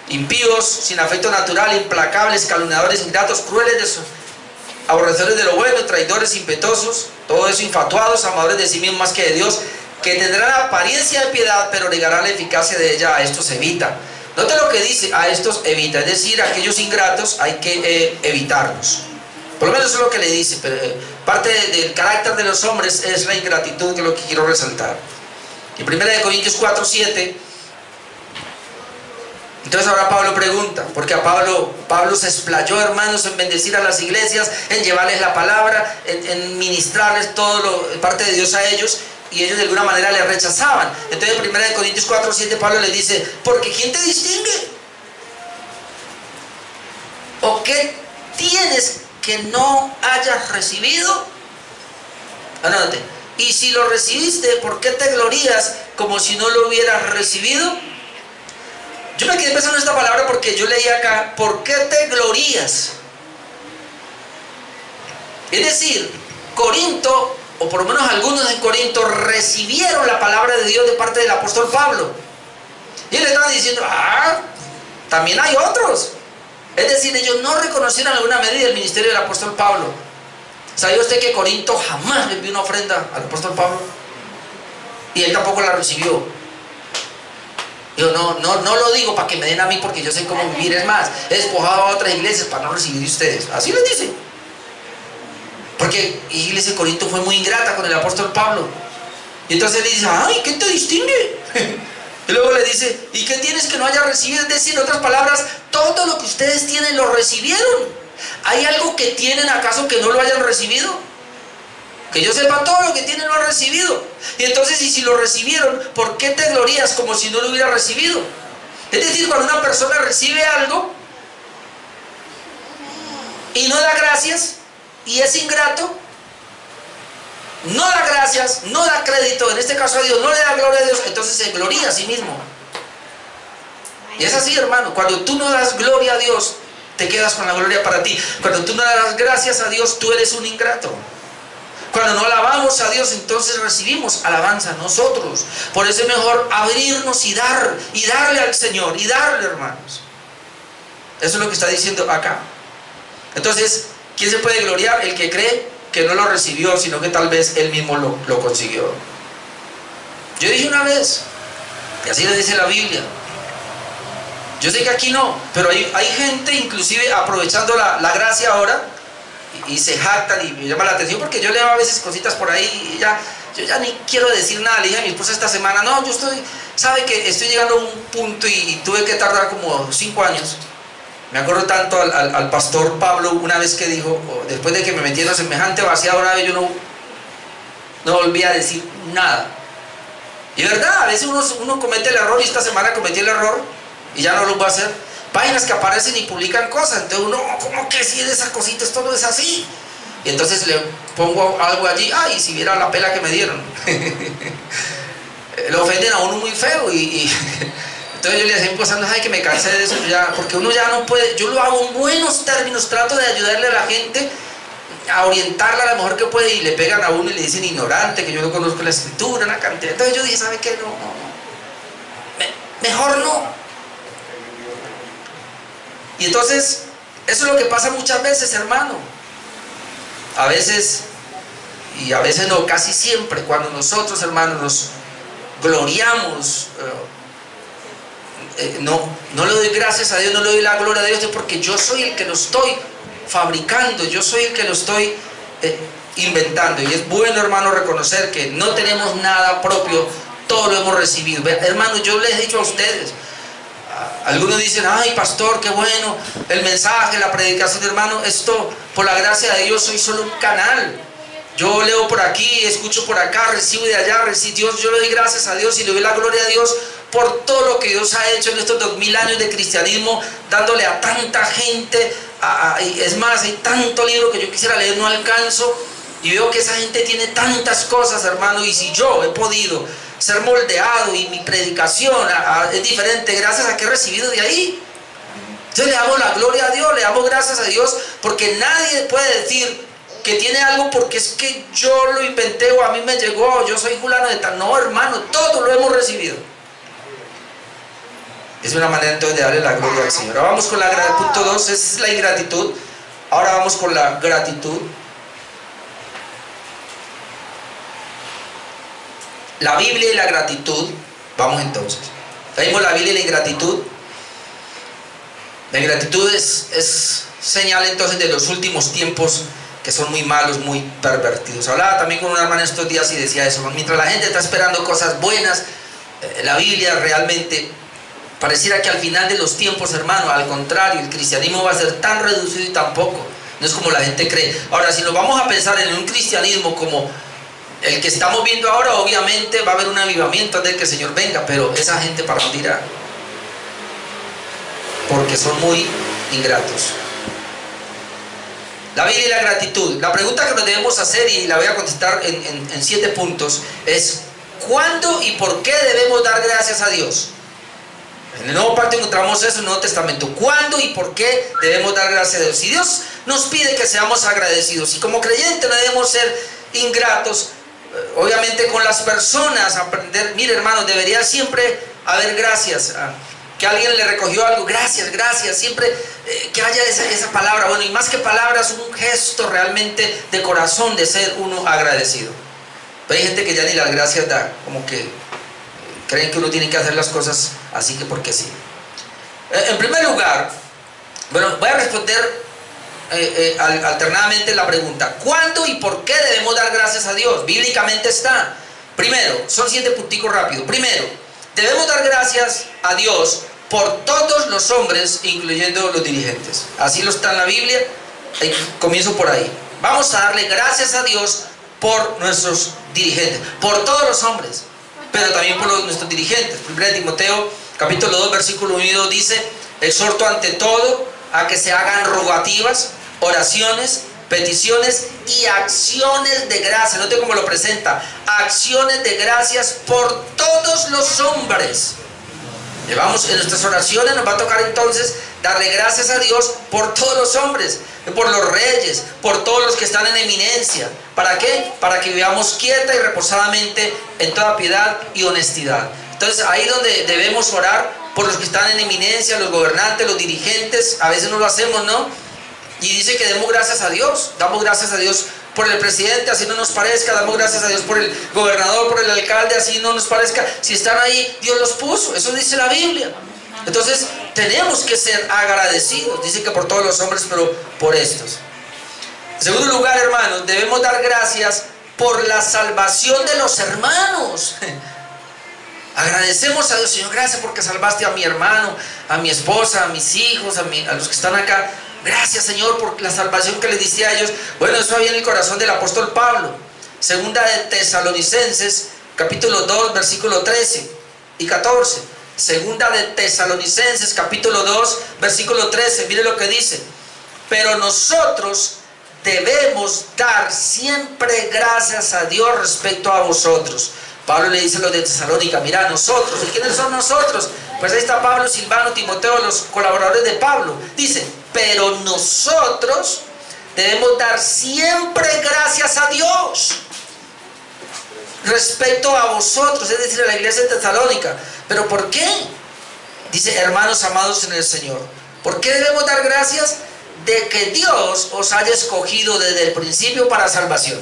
Impíos, sin afecto natural, implacables, calumniadores, ingratos, crueles, aborrecedores de lo bueno, traidores, impetuosos, todo eso, infatuados, amadores de sí mismos más que de Dios, que tendrán apariencia de piedad, pero negarán la eficacia de ella. A estos evita. Note lo que dice: a estos evita, es decir, a aquellos ingratos hay que evitarlos. Por lo menos eso es lo que le dice, pero parte del carácter de los hombres es la ingratitud, que es lo que quiero resaltar. En 1 Corintios 4, 7, entonces ahora Pablo pregunta, porque a Pablo se explayó, hermanos, en bendecir a las iglesias, en llevarles la palabra, en ministrarles todo parte de Dios a ellos, y ellos de alguna manera le rechazaban. Entonces en 1 Corintios 4, 7 Pablo les dice: porque ¿quién te distingue? ¿O qué tienes que no hayas recibido? Anote: y si lo recibiste, ¿por qué te glorías como si no lo hubieras recibido? Yo me quedé pensando en esta palabra porque yo leí acá: ¿por qué te glorías? Es decir, Corinto, o por lo menos algunos en Corinto, recibieron la palabra de Dios de parte del apóstol Pablo, y él le estaba diciendo: también hay otros. Es decir, ellos no reconocieron en alguna medida el ministerio del apóstol Pablo. ¿Sabía usted que Corinto jamás le envió una ofrenda al apóstol Pablo? Y él tampoco la recibió. Yo no lo digo para que me den a mí, porque yo sé cómo vivir. Es más, he despojado a otras iglesias para no recibir de ustedes. Así les dice. Porque la iglesia de Corinto fue muy ingrata con el apóstol Pablo. Y entonces le dice: ay, ¿qué te distingue? Y luego le dice: ¿y qué tienes que no haya recibido? Es decir, en otras palabras, todo lo que ustedes tienen lo recibieron. ¿Hay algo que tienen acaso que no lo hayan recibido? Que yo sepa, todo lo que tienen lo han recibido. Y entonces, y si lo recibieron, ¿por qué te glorías como si no lo hubiera recibido? Es decir, cuando una persona recibe algo y no da gracias, y es ingrato, no da gracias, no da crédito, en este caso a Dios, no le da gloria a Dios, entonces se gloría a sí mismo. Y es así, hermano. Cuando tú no das gloria a Dios, te quedas con la gloria para ti. Cuando tú no das gracias a Dios, tú eres un ingrato. Cuando no alabamos a Dios, entonces recibimos alabanza nosotros. Por eso es mejor abrirnos y darle al Señor, y darle, hermanos. Eso es lo que está diciendo acá. Entonces, ¿quién se puede gloriar? El que cree que no lo recibió, sino que tal vez él mismo lo consiguió. Yo dije una vez, y así le dice la Biblia. Yo sé que aquí no, pero hay gente, inclusive aprovechando la gracia ahora, y se jactan, y me llama la atención porque yo leo a veces cositas por ahí, y yo ya ni quiero decir nada. Le dije a mi esposa esta semana: no, sabe que estoy llegando a un punto, y tuve que tardar como 5 años. Me acuerdo tanto al pastor Pablo una vez que dijo, después de que me metí en una semejante vaciada una vez, yo no volví a decir nada. Y verdad, a veces uno comete el error, y esta semana cometí el error y ya no lo voy a hacer. Páginas que aparecen y publican cosas, entonces uno, ¿cómo que si de esas cositas todo es así? Y entonces le pongo algo allí: ay, si viera la pela que me dieron. Lo ofenden a uno muy feo, y entonces yo le decía: pues no, que me cansé de eso ya, porque uno ya no puede. Yo lo hago en buenos términos, trato de ayudarle a la gente, a orientarla a lo mejor que puede, y le pegan a uno y le dicen ignorante, que yo no conozco la escritura, una cantidad. Entonces yo dije: ¿sabe qué? Mejor no. Y entonces, eso es lo que pasa muchas veces, hermano. A veces, y a veces no, casi siempre, cuando nosotros, hermanos, nos gloriamos, no le doy gracias a Dios, no le doy la gloria a Dios, es porque yo soy el que lo estoy fabricando, yo soy el que lo estoy inventando. Y es bueno, hermano, reconocer que no tenemos nada propio, todo lo hemos recibido. Hermano, yo les he dicho a ustedes, algunos dicen, ay pastor, qué bueno el mensaje, la predicación. Hermano, esto por la gracia de Dios soy solo un canal. Yo leo por aquí, escucho por acá, recibo de allá, Dios, yo le doy gracias a Dios y le doy la gloria a Dios por todo lo que Dios ha hecho en estos 2000 años de cristianismo, dándole a tanta gente. Es más, hay tanto libro que yo quisiera leer, no alcanzo, y veo que esa gente tiene tantas cosas, hermano. Y si yo he podido ser moldeado y mi predicación es diferente gracias a que he recibido de ahí, entonces le damos la gloria a Dios, le damos gracias a Dios, porque nadie puede decir que tiene algo porque es que yo lo inventé o a mí me llegó, yo soy fulano de tal. No, hermano, todo lo hemos recibido. Es una manera entonces de darle la gloria al Señor. Ahora vamos con el punto 2, esa es la ingratitud. Ahora vamos con la gratitud. La Biblia y la gratitud. Vamos entonces. Traímos la Biblia y la ingratitud. La ingratitud es señal entonces de los últimos tiempos, que son muy malos, muy pervertidos. Hablaba también con una hermana estos días y decía eso. Mientras la gente está esperando cosas buenas, la Biblia realmente pareciera que al final de los tiempos, hermano, al contrario, el cristianismo va a ser tan reducido y tan poco. No es como la gente cree. Ahora, si nos vamos a pensar en un cristianismo como el que estamos viendo ahora, obviamente va a haber un avivamiento antes de que el Señor venga, pero esa gente para dónde irá, porque son muy ingratos. La Biblia y la gratitud. La pregunta que nos debemos hacer, y la voy a contestar en 7 puntos, es: ¿cuándo y por qué debemos dar gracias a Dios? En el Nuevo Pacto encontramos eso, en el Nuevo Testamento. ¿Cuándo y por qué debemos dar gracias a Dios? Si Dios nos pide que seamos agradecidos, y como creyentes no debemos ser ingratos, obviamente con las personas, aprender, mire hermano, debería siempre haber gracias. Que alguien le recogió algo, gracias, gracias, siempre que haya esa palabra. Bueno, y más que palabras, un gesto realmente de corazón de ser uno agradecido. Pero hay gente que ya ni las gracias da, como que creen que uno tiene que hacer las cosas así que porque sí. En primer lugar, bueno, voy a responder alternadamente la pregunta: ¿cuándo y por qué debemos dar gracias a Dios? Bíblicamente está. Primero, son 7 punticos rápidos. Primero, debemos dar gracias a Dios por todos los hombres, incluyendo los dirigentes. Así lo está en la Biblia. Comienzo por ahí. Vamos a darle gracias a Dios por nuestros dirigentes, por todos los hombres, pero también por nuestros dirigentes. 1 Timoteo capítulo 2 versículo 1 y 2 dice: exhorto ante todo a que se hagan rogativas, oraciones, peticiones y acciones de gracia. Note cómo lo presenta: acciones de gracias por todos los hombres. Llevamos en nuestras oraciones, nos va a tocar entonces darle gracias a Dios por todos los hombres, por los reyes, por todos los que están en eminencia. ¿Para qué? Para que vivamos quieta y reposadamente en toda piedad y honestidad. Entonces ahí donde debemos orar por los que están en eminencia, los gobernantes, los dirigentes. A veces no lo hacemos, ¿no? Y dice que demos gracias a Dios. Damos gracias a Dios por el presidente, así no nos parezca. Damos gracias a Dios por el gobernador, por el alcalde, así no nos parezca. Si están ahí, Dios los puso. Eso dice la Biblia. Entonces tenemos que ser agradecidos. Dice que por todos los hombres, pero por estos. En segundo lugar, hermanos, debemos dar gracias por la salvación de los hermanos. Agradecemos a Dios: Señor, gracias porque salvaste a mi hermano, a mi esposa, a mis hijos, a los que están acá. Gracias, Señor, por la salvación que les diste a ellos. Bueno, eso había en el corazón del apóstol Pablo. Segunda de Tesalonicenses, capítulo 2, versículo 13 y 14. Segunda de Tesalonicenses, capítulo 2, versículo 13. Mire lo que dice: pero nosotros debemos dar siempre gracias a Dios respecto a vosotros. Pablo le dice a los de Tesalónica: mira, nosotros. ¿Y quiénes son nosotros? Pues ahí está Pablo, Silvano, Timoteo, los colaboradores de Pablo. Dice: pero nosotros debemos dar siempre gracias a Dios respecto a vosotros, es decir, a la iglesia de Tesalónica. ¿Pero por qué? Dice: hermanos amados en el Señor. ¿Por qué debemos dar gracias? De que Dios os haya escogido desde el principio para salvación.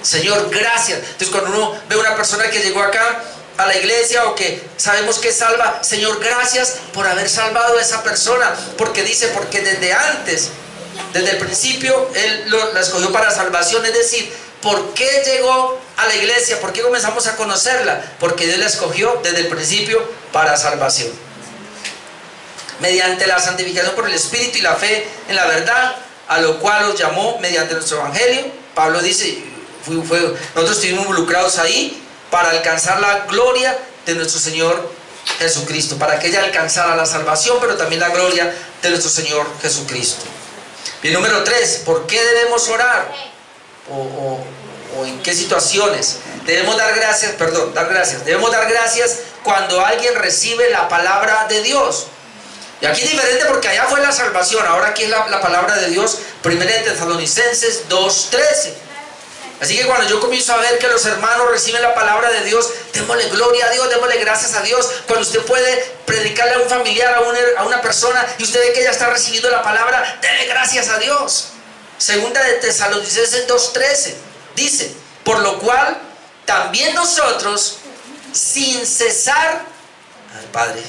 Señor, gracias. Entonces cuando uno ve a una persona que llegó acá a la iglesia o que sabemos que es salva, Señor, gracias por haber salvado a esa persona, porque dice, porque desde antes, desde el principio, Él la escogió para salvación. Es decir, ¿por qué llegó a la iglesia? ¿Por qué comenzamos a conocerla? Porque Dios la escogió desde el principio para salvación. Mediante la santificación por el Espíritu y la fe en la verdad, a lo cual os llamó mediante nuestro Evangelio. Pablo dice, nosotros estuvimos involucrados ahí para alcanzar la gloria de nuestro Señor Jesucristo, para que ella alcanzara la salvación, pero también la gloria de nuestro Señor Jesucristo. Y número 3, ¿por qué debemos orar? O en qué situaciones debemos dar gracias, debemos dar gracias cuando alguien recibe la palabra de Dios. Y aquí es diferente porque allá fue la salvación, ahora aquí es la palabra de Dios. 1 Tesalonicenses 2:13. Así que cuando yo comienzo a ver que los hermanos reciben la palabra de Dios, démosle gloria a Dios, démosle gracias a Dios. Cuando usted puede predicarle a un familiar, a una persona, y usted ve que ella está recibiendo la palabra, déle gracias a Dios. 2 Tesalonicenses 2:13 dice, por lo cual también nosotros, sin cesar, ay Padre,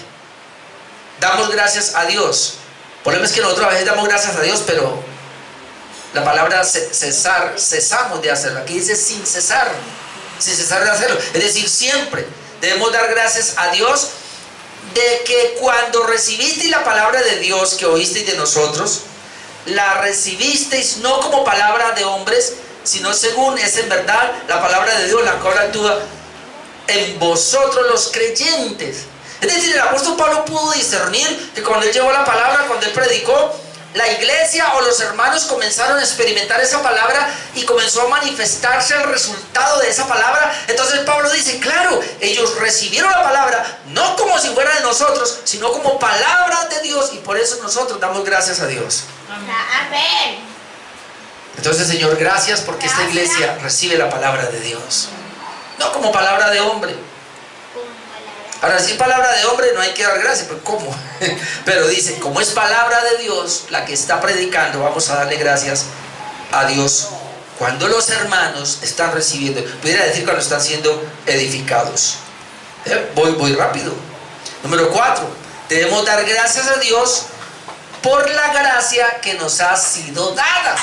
damos gracias a Dios. El problema es que nosotros a veces damos gracias a Dios, pero la palabra cesar, cesamos de hacerlo. Aquí dice sin cesar de hacerlo. Es decir, siempre debemos dar gracias a Dios de que cuando recibisteis la palabra de Dios que oísteis de nosotros, la recibisteis no como palabra de hombres, sino según es en verdad la palabra de Dios, la cual actúa en vosotros los creyentes. Es decir, el apóstol Pablo pudo discernir que cuando él llevó la palabra, cuando él predicó, la iglesia o los hermanos comenzaron a experimentar esa palabra y comenzó a manifestarse el resultado de esa palabra. Entonces Pablo dice, claro, ellos recibieron la palabra no como si fuera de nosotros, sino como palabra de Dios, y por eso nosotros damos gracias a Dios. Amén. Entonces, Señor, gracias porque esta iglesia recibe la palabra de Dios, no como palabra de hombre. Ahora, si es palabra de hombre no hay que dar gracias, pues ¿cómo? Pero dice, como es palabra de Dios la que está predicando, vamos a darle gracias a Dios cuando los hermanos están recibiendo, pudiera decir cuando están siendo edificados. Voy rápido. Número 4, debemos dar gracias a Dios por la gracia que nos ha sido dada.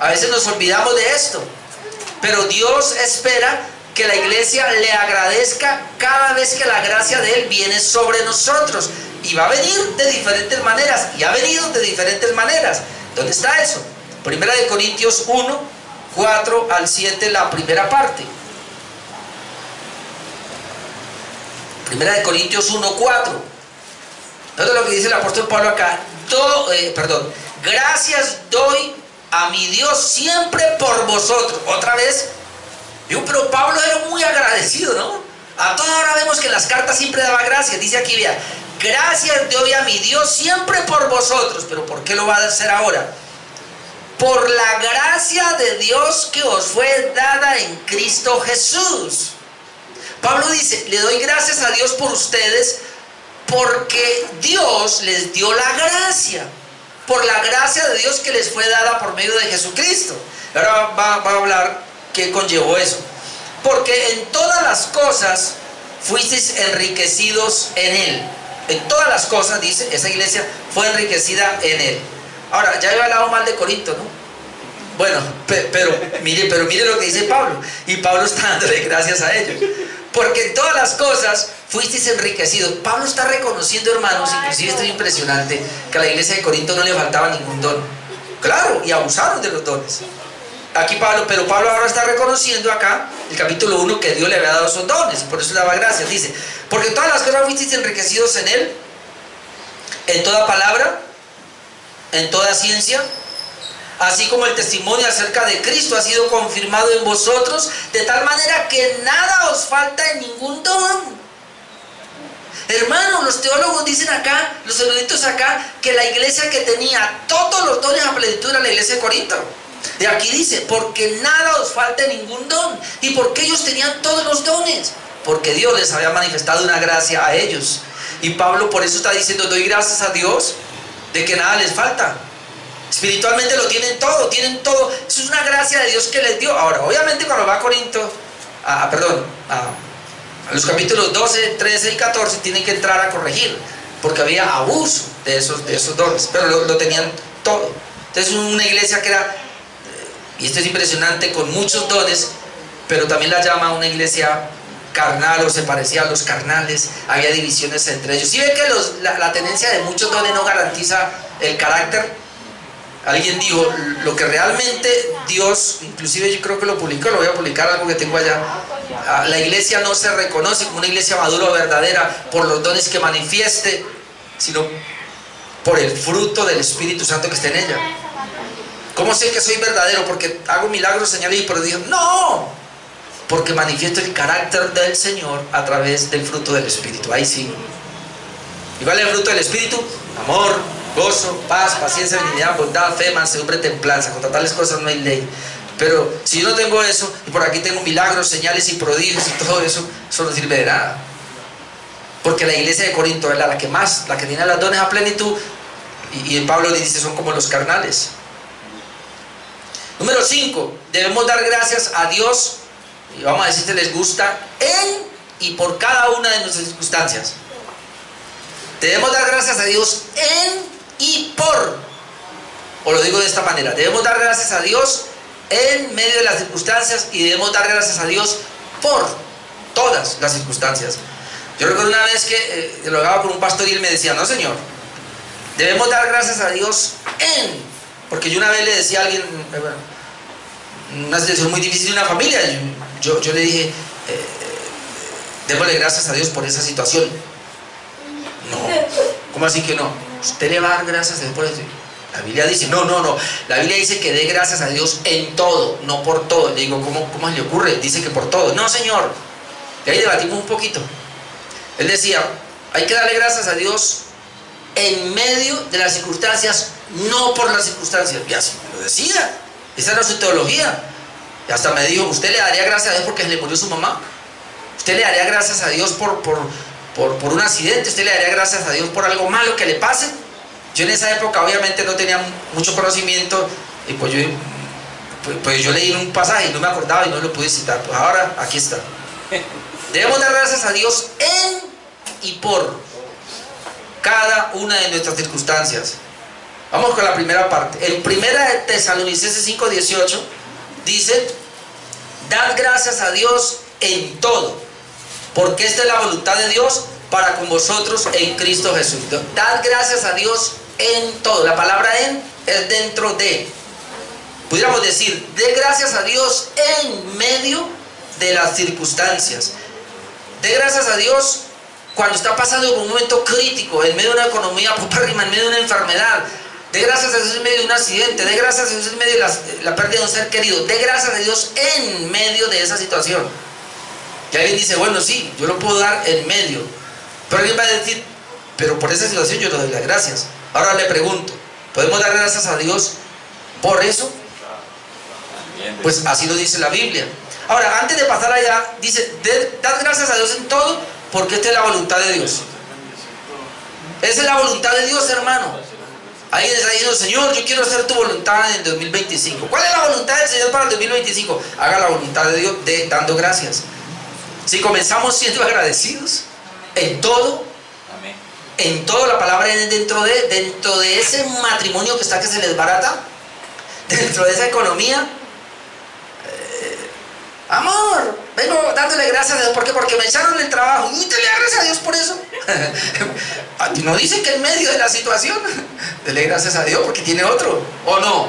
A veces nos olvidamos de esto, pero Dios espera que la iglesia le agradezca cada vez que la gracia de Él viene sobre nosotros. Y va a venir de diferentes maneras, y ha venido de diferentes maneras. ¿Dónde está eso? 1 Corintios 1, 4 al 7, la primera parte. 1 Corintios 1, 4. Nota lo que dice el apóstol Pablo acá. Gracias doy a mi Dios siempre por vosotros. Otra vez. Pero Pablo era muy agradecido, ¿no? A toda hora vemos que en las cartas siempre daba gracias. Dice aquí, vea, gracias doy a mi Dios siempre por vosotros. ¿Pero por qué lo va a hacer ahora? Por la gracia de Dios que os fue dada en Cristo Jesús. Pablo dice, le doy gracias a Dios por ustedes porque Dios les dio la gracia. Por la gracia de Dios que les fue dada por medio de Jesucristo. Ahora va a hablar ¿qué conllevó eso? Porque en todas las cosas fuisteis enriquecidos en Él. En todas las cosas, dice, esa iglesia fue enriquecida en Él. Ahora, ya había hablado mal de Corinto, ¿no? Bueno, pero mire lo que dice Pablo. Y Pablo está dándole gracias a ellos. Porque en todas las cosas fuisteis enriquecidos. Pablo está reconociendo, hermanos, inclusive esto es impresionante, que a la iglesia de Corinto no le faltaba ningún don. Claro, y abusaron de los dones. Aquí pero Pablo ahora está reconociendo acá, el capítulo 1, que Dios le había dado esos dones, y por eso le daba gracias. Dice, porque todas las cosas fuisteis enriquecidos en Él, en toda palabra, en toda ciencia, así como el testimonio acerca de Cristo ha sido confirmado en vosotros, de tal manera que nada os falta en ningún don. Hermanos, los teólogos dicen acá, los eruditos acá, que la iglesia que tenía todos los dones a plenitud era la iglesia de Corinto. Y aquí dice, porque nada os falta ningún don. ¿Y por qué ellos tenían todos los dones? Porque Dios les había manifestado una gracia a ellos. Y Pablo por eso está diciendo, doy gracias a Dios de que nada les falta. Espiritualmente lo tienen todo, Eso es una gracia de Dios que les dio. Ahora, obviamente cuando va a Corinto, A los capítulos 12, 13 y 14 tienen que entrar a corregir, porque había abuso de esos dones, pero lo tenían todo. Entonces una iglesia que era, y esto es impresionante, con muchos dones, pero también la llama una iglesia carnal, o se parecía a los carnales, había divisiones entre ellos. ¿Sí ve que la tenencia de muchos dones no garantiza el carácter? Alguien dijo, lo que realmente Dios, inclusive yo creo que lo publicó, lo voy a publicar, algo que tengo allá, la iglesia no se reconoce como una iglesia madura o verdadera por los dones que manifieste, sino por el fruto del Espíritu Santo que está en ella. ¿Cómo sé que soy verdadero? Porque hago milagros, señales y prodigios. No, porque manifiesto el carácter del Señor a través del fruto del Espíritu. Ahí sí. ¿Y cuál es el fruto del Espíritu? Amor, gozo, paz, paciencia, benignidad, bondad, fe, mansedumbre, templanza. Contra tales cosas no hay ley. Pero si yo no tengo eso, y por aquí tengo milagros, señales y prodigios y todo eso, eso no sirve de nada. Porque la iglesia de Corinto es la que más, la que tiene los dones a plenitud, y Pablo le dice, son como los carnales. Número 5, debemos dar gracias a Dios, y vamos a decir si les gusta, en y por cada una de nuestras circunstancias. Debemos dar gracias a Dios en y por, o lo digo de esta manera, debemos dar gracias a Dios en medio de las circunstancias y debemos dar gracias a Dios por todas las circunstancias. Yo recuerdo una vez que dialogaba con un pastor y él me decía, no señor, debemos dar gracias a Dios en, porque yo una vez le decía a alguien, una situación muy difícil de una familia, yo le dije, démosle gracias a Dios por esa situación. No, ¿cómo así que no? Usted le va a dar gracias a Dios por eso. La Biblia dice, no, la Biblia dice que dé gracias a Dios en todo, no por todo. Le digo, ¿cómo le ocurre? Dice que por todo. No, señor. Y ahí debatimos un poquito. Él decía, hay que darle gracias a Dios en medio de las circunstancias, no por las circunstancias. Y así lo decía. Esa era su teología. Y hasta me dijo, ¿usted le daría gracias a Dios porque se le murió su mamá? ¿Usted le daría gracias a Dios por un accidente? ¿Usted le daría gracias a Dios por algo malo que le pase? Yo en esa época obviamente no tenía mucho conocimiento y pues yo leí un pasaje y no me acordaba y no lo pude citar. Pues ahora aquí está. Debemos dar gracias a Dios en y por cada una de nuestras circunstancias. Vamos con la primera parte. En 1 Tesalonicenses 5:18 dice, dad gracias a Dios en todo, porque esta es la voluntad de Dios para con vosotros en Cristo Jesús. Dad gracias a Dios en todo. La palabra en es dentro de. Pudiéramos decir, dé gracias a Dios en medio de las circunstancias. Dé gracias a Dios cuando está pasando por un momento crítico, en medio de una economía popérrima, en medio de una enfermedad. Dé gracias a Dios en medio de un accidente. Dé gracias a Dios en medio de la pérdida de un ser querido. Dé gracias a Dios en medio de esa situación. Y alguien dice, bueno, sí, yo lo puedo dar en medio. Pero alguien va a decir, pero por esa situación yo le doy las gracias. Ahora le pregunto, ¿podemos dar gracias a Dios por eso? Pues así lo dice la Biblia. Ahora, antes de pasar allá, dice, dad gracias a Dios en todo, porque esta es la voluntad de Dios. Esa es la voluntad de Dios, hermano. Alguien está diciendo, Señor, yo quiero hacer tu voluntad en el 2025. ¿Cuál es la voluntad del Señor para el 2025? Haga la voluntad de Dios dando gracias. Si comenzamos siendo agradecidos en todo, amén. En todo, la palabra es dentro de ese matrimonio que está que se les barata, dentro de esa economía, amor, vengo dándole gracias a Dios. ¿Por qué? Porque me echaron el trabajo. Y te le da gracias a Dios por eso. No dice que en medio de la situación, dele gracias a Dios porque tiene otro, ¿o no?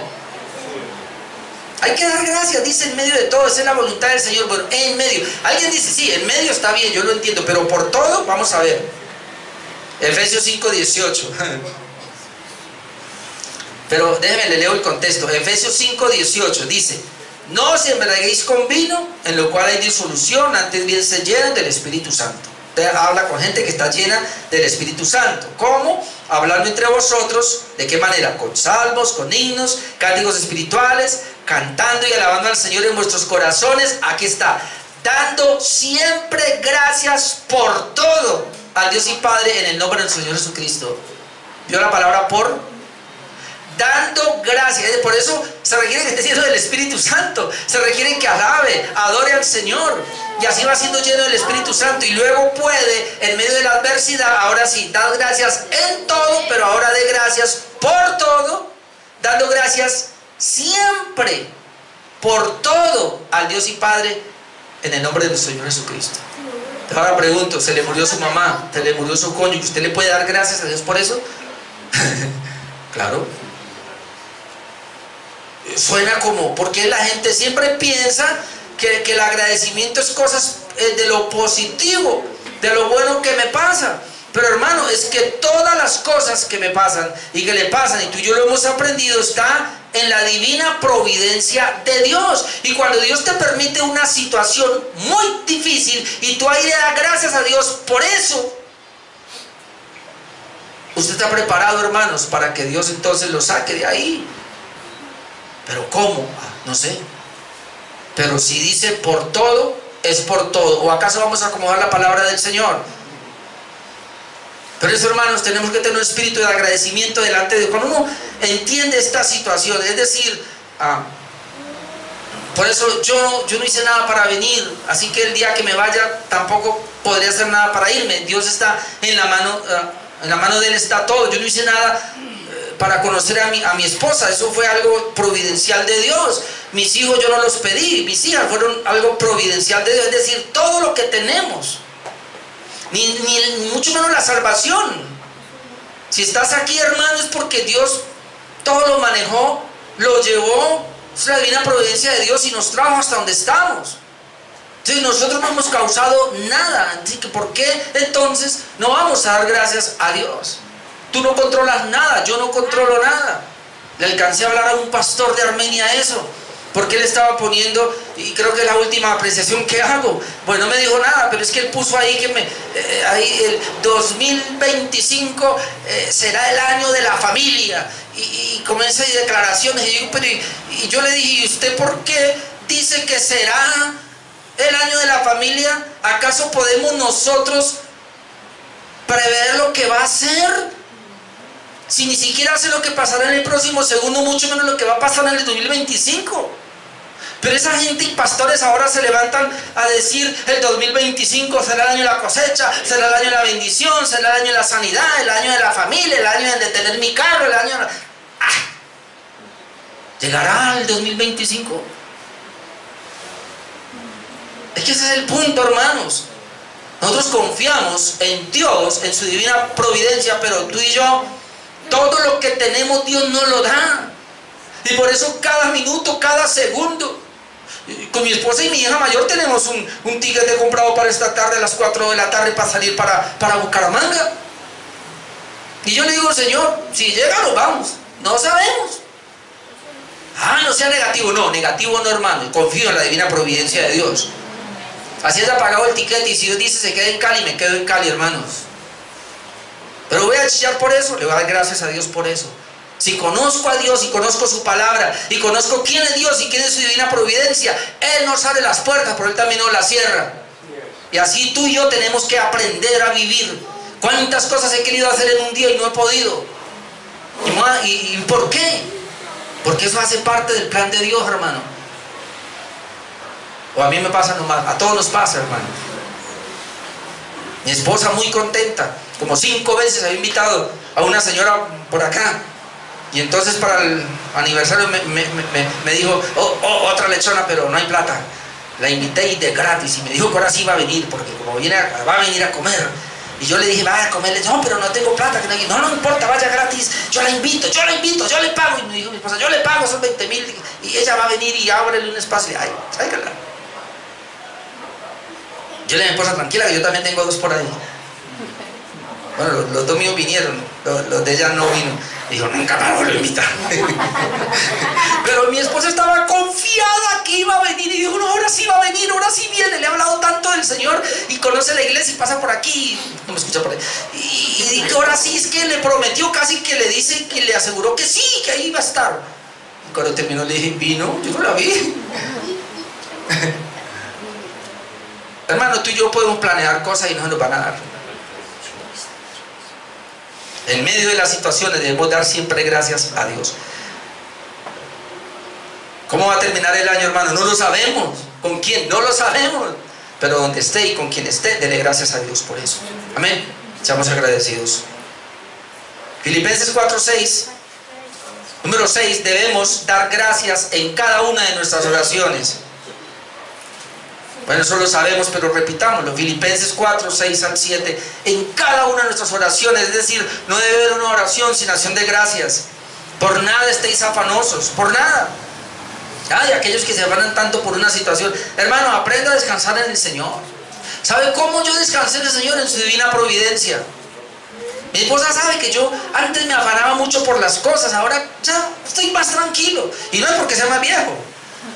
Hay que dar gracias, dice en medio de todo, esa es la voluntad del Señor. Bueno, en medio. Alguien dice, sí, en medio está bien, yo lo entiendo, pero por todo, vamos a ver. Efesios 5:18. Pero déjenme, le leo el contexto. Efesios 5:18 dice, no os embriaguéis con vino, en lo cual hay disolución, antes bien se llenan del Espíritu Santo. Usted habla con gente que está llena del Espíritu Santo. ¿Cómo? Hablando entre vosotros, ¿de qué manera? Con salmos, con himnos, cánticos espirituales, cantando y alabando al Señor en vuestros corazones. Aquí está, dando siempre gracias por todo al Dios y Padre en el nombre del Señor Jesucristo. ¿Vio la palabra por? dando gracias. Por eso se requiere que esté lleno del Espíritu Santo, se requiere que alabe, adore al Señor, y así va siendo lleno del Espíritu Santo, y luego puede, en medio de la adversidad, ahora sí, dar gracias en todo, pero ahora dé gracias por todo, dando gracias siempre, por todo, al Dios y Padre, en el nombre de nuestro Señor Jesucristo. Ahora pregunto, ¿se le murió su mamá? ¿Se le murió su cónyuge? ¿Usted le puede dar gracias a Dios por eso? Claro. Suena como, porque la gente siempre piensa que el agradecimiento es cosas de lo positivo, de lo bueno que me pasa. Pero hermano, es que todas las cosas que me pasan y que le pasan, y tú y yo lo hemos aprendido, está en la divina providencia de Dios. Y cuando Dios te permite una situación muy difícil y tú ahí le das gracias a Dios por eso, usted está preparado, hermanos, para que Dios entonces lo saque de ahí. ¿Pero cómo? No sé. Pero si dice por todo, es por todo. ¿O acaso vamos a acomodar la palabra del Señor? Pero eso, hermanos, tenemos que tener un espíritu de agradecimiento delante de Dios. Cuando uno entiende esta situación, es decir, por eso yo no hice nada para venir, así que el día que me vaya tampoco podría hacer nada para irme. Dios está en la mano de Él está todo. Yo no hice nada para conocer a mi esposa, eso fue algo providencial de Dios. Mis hijos yo no los pedí, mis hijas fueron algo providencial de Dios. Es decir, todo lo que tenemos, ni mucho menos la salvación. Si estás aquí, hermano, es porque Dios todo lo manejó, lo llevó, es la divina providencia de Dios y nos trajo hasta donde estamos. Entonces nosotros no hemos causado nada, así que ¿por qué entonces no vamos a dar gracias a Dios? Tú no controlas nada, yo no controlo nada. Le alcancé a hablar a un pastor de Armenia eso, porque él estaba poniendo, y creo que es la última apreciación que hago. Bueno, no me dijo nada, pero es que él puso ahí que ahí el 2025 será el año de la familia. Y comienza declaraciones. Y yo le dije, ¿y usted por qué dice que será el año de la familia? ¿Acaso podemos nosotros prever lo que va a ser? Si ni siquiera sé lo que pasará en el próximo segundo, mucho menos lo que va a pasar en el 2025. Pero esa gente y pastores ahora se levantan a decir el 2025 será el año de la cosecha, será el año de la bendición, será el año de la sanidad, el año de la familia, el año de tener mi carro, el año de... ¿Llegará el 2025? Es que ese es el punto, hermanos. Nosotros confiamos en Dios, en su divina providencia, pero tú y yo, todo lo que tenemos Dios nos lo da. Y por eso cada minuto, cada segundo, con mi esposa y mi hija mayor tenemos un ticket comprado para esta tarde a las 4 de la tarde para salir para Bucaramanga. Y yo le digo, Señor, si llega nos vamos, no sabemos. No sea negativo, no hermano, confío en la divina providencia de Dios. Así es, ha pagado el ticket, y si Dios dice se queda en Cali, me quedo en Cali, hermanos. Pero voy a chillar por eso, le voy a dar gracias a Dios por eso. Si conozco a Dios y conozco su palabra y conozco quién es Dios y quién es su divina providencia, Él nos abre las puertas, pero Él también nos las cierra. Y así tú y yo tenemos que aprender a vivir. ¿Cuántas cosas he querido hacer en un día y no he podido? ¿Y por qué? Porque eso hace parte del plan de Dios, hermano. O a mí me pasa nomás, a todos nos pasa, hermano. Mi esposa muy contenta, como 5 veces había invitado a una señora por acá. Y entonces para el aniversario me dijo, otra lechona, pero no hay plata. La invité y de gratis, y me dijo que ahora sí va a venir, porque como va a venir a comer. Y yo le dije, vaya a comerle, no, pero no tengo plata. No importa, vaya gratis, yo la invito, yo le pago. Y me dijo mi esposa, yo le pago, son 20,000, y ella va a venir y ábrele un espacio. Ay, tráigala. Yo le dije a mi esposa, tranquila, que yo también tengo 2 por ahí. Bueno, los 2 míos vinieron, los de ella no vino. Dijo, nunca más lo invitar. Pero mi esposa estaba confiada que iba a venir, y dijo, no, ahora sí va a venir, ahora sí viene. Le he hablado tanto del Señor y conoce la iglesia y pasa por aquí, no me escucha por ahí. Y dijo, ahora sí, es que le prometió, casi que le dice, que le aseguró que sí, que ahí iba a estar. Y cuando terminó le dije, ¿vino? Yo no la vi. Hermano, tú y yo podemos planear cosas y no se nos van a dar. En medio de las situaciones debemos dar siempre gracias a Dios. ¿Cómo va a terminar el año, hermano? No lo sabemos. ¿Con quién? No lo sabemos. Pero donde esté y con quien esté, dele gracias a Dios por eso. Amén. Seamos agradecidos. Filipenses 4:6. Número 6. Debemos dar gracias en cada una de nuestras oraciones. Bueno, eso lo sabemos, pero repitámoslo. Filipenses 4:6-7. En cada una de nuestras oraciones. Es decir, no debe haber una oración sin acción de gracias. Por nada estéis afanosos. Por nada. Ay, aquellos que se afanan tanto por una situación. Hermano, aprenda a descansar en el Señor. ¿Sabe cómo yo descansé en el Señor? En su divina providencia. Mi esposa sabe que yo antes me afanaba mucho por las cosas. Ahora ya estoy más tranquilo. Y no es porque sea más viejo,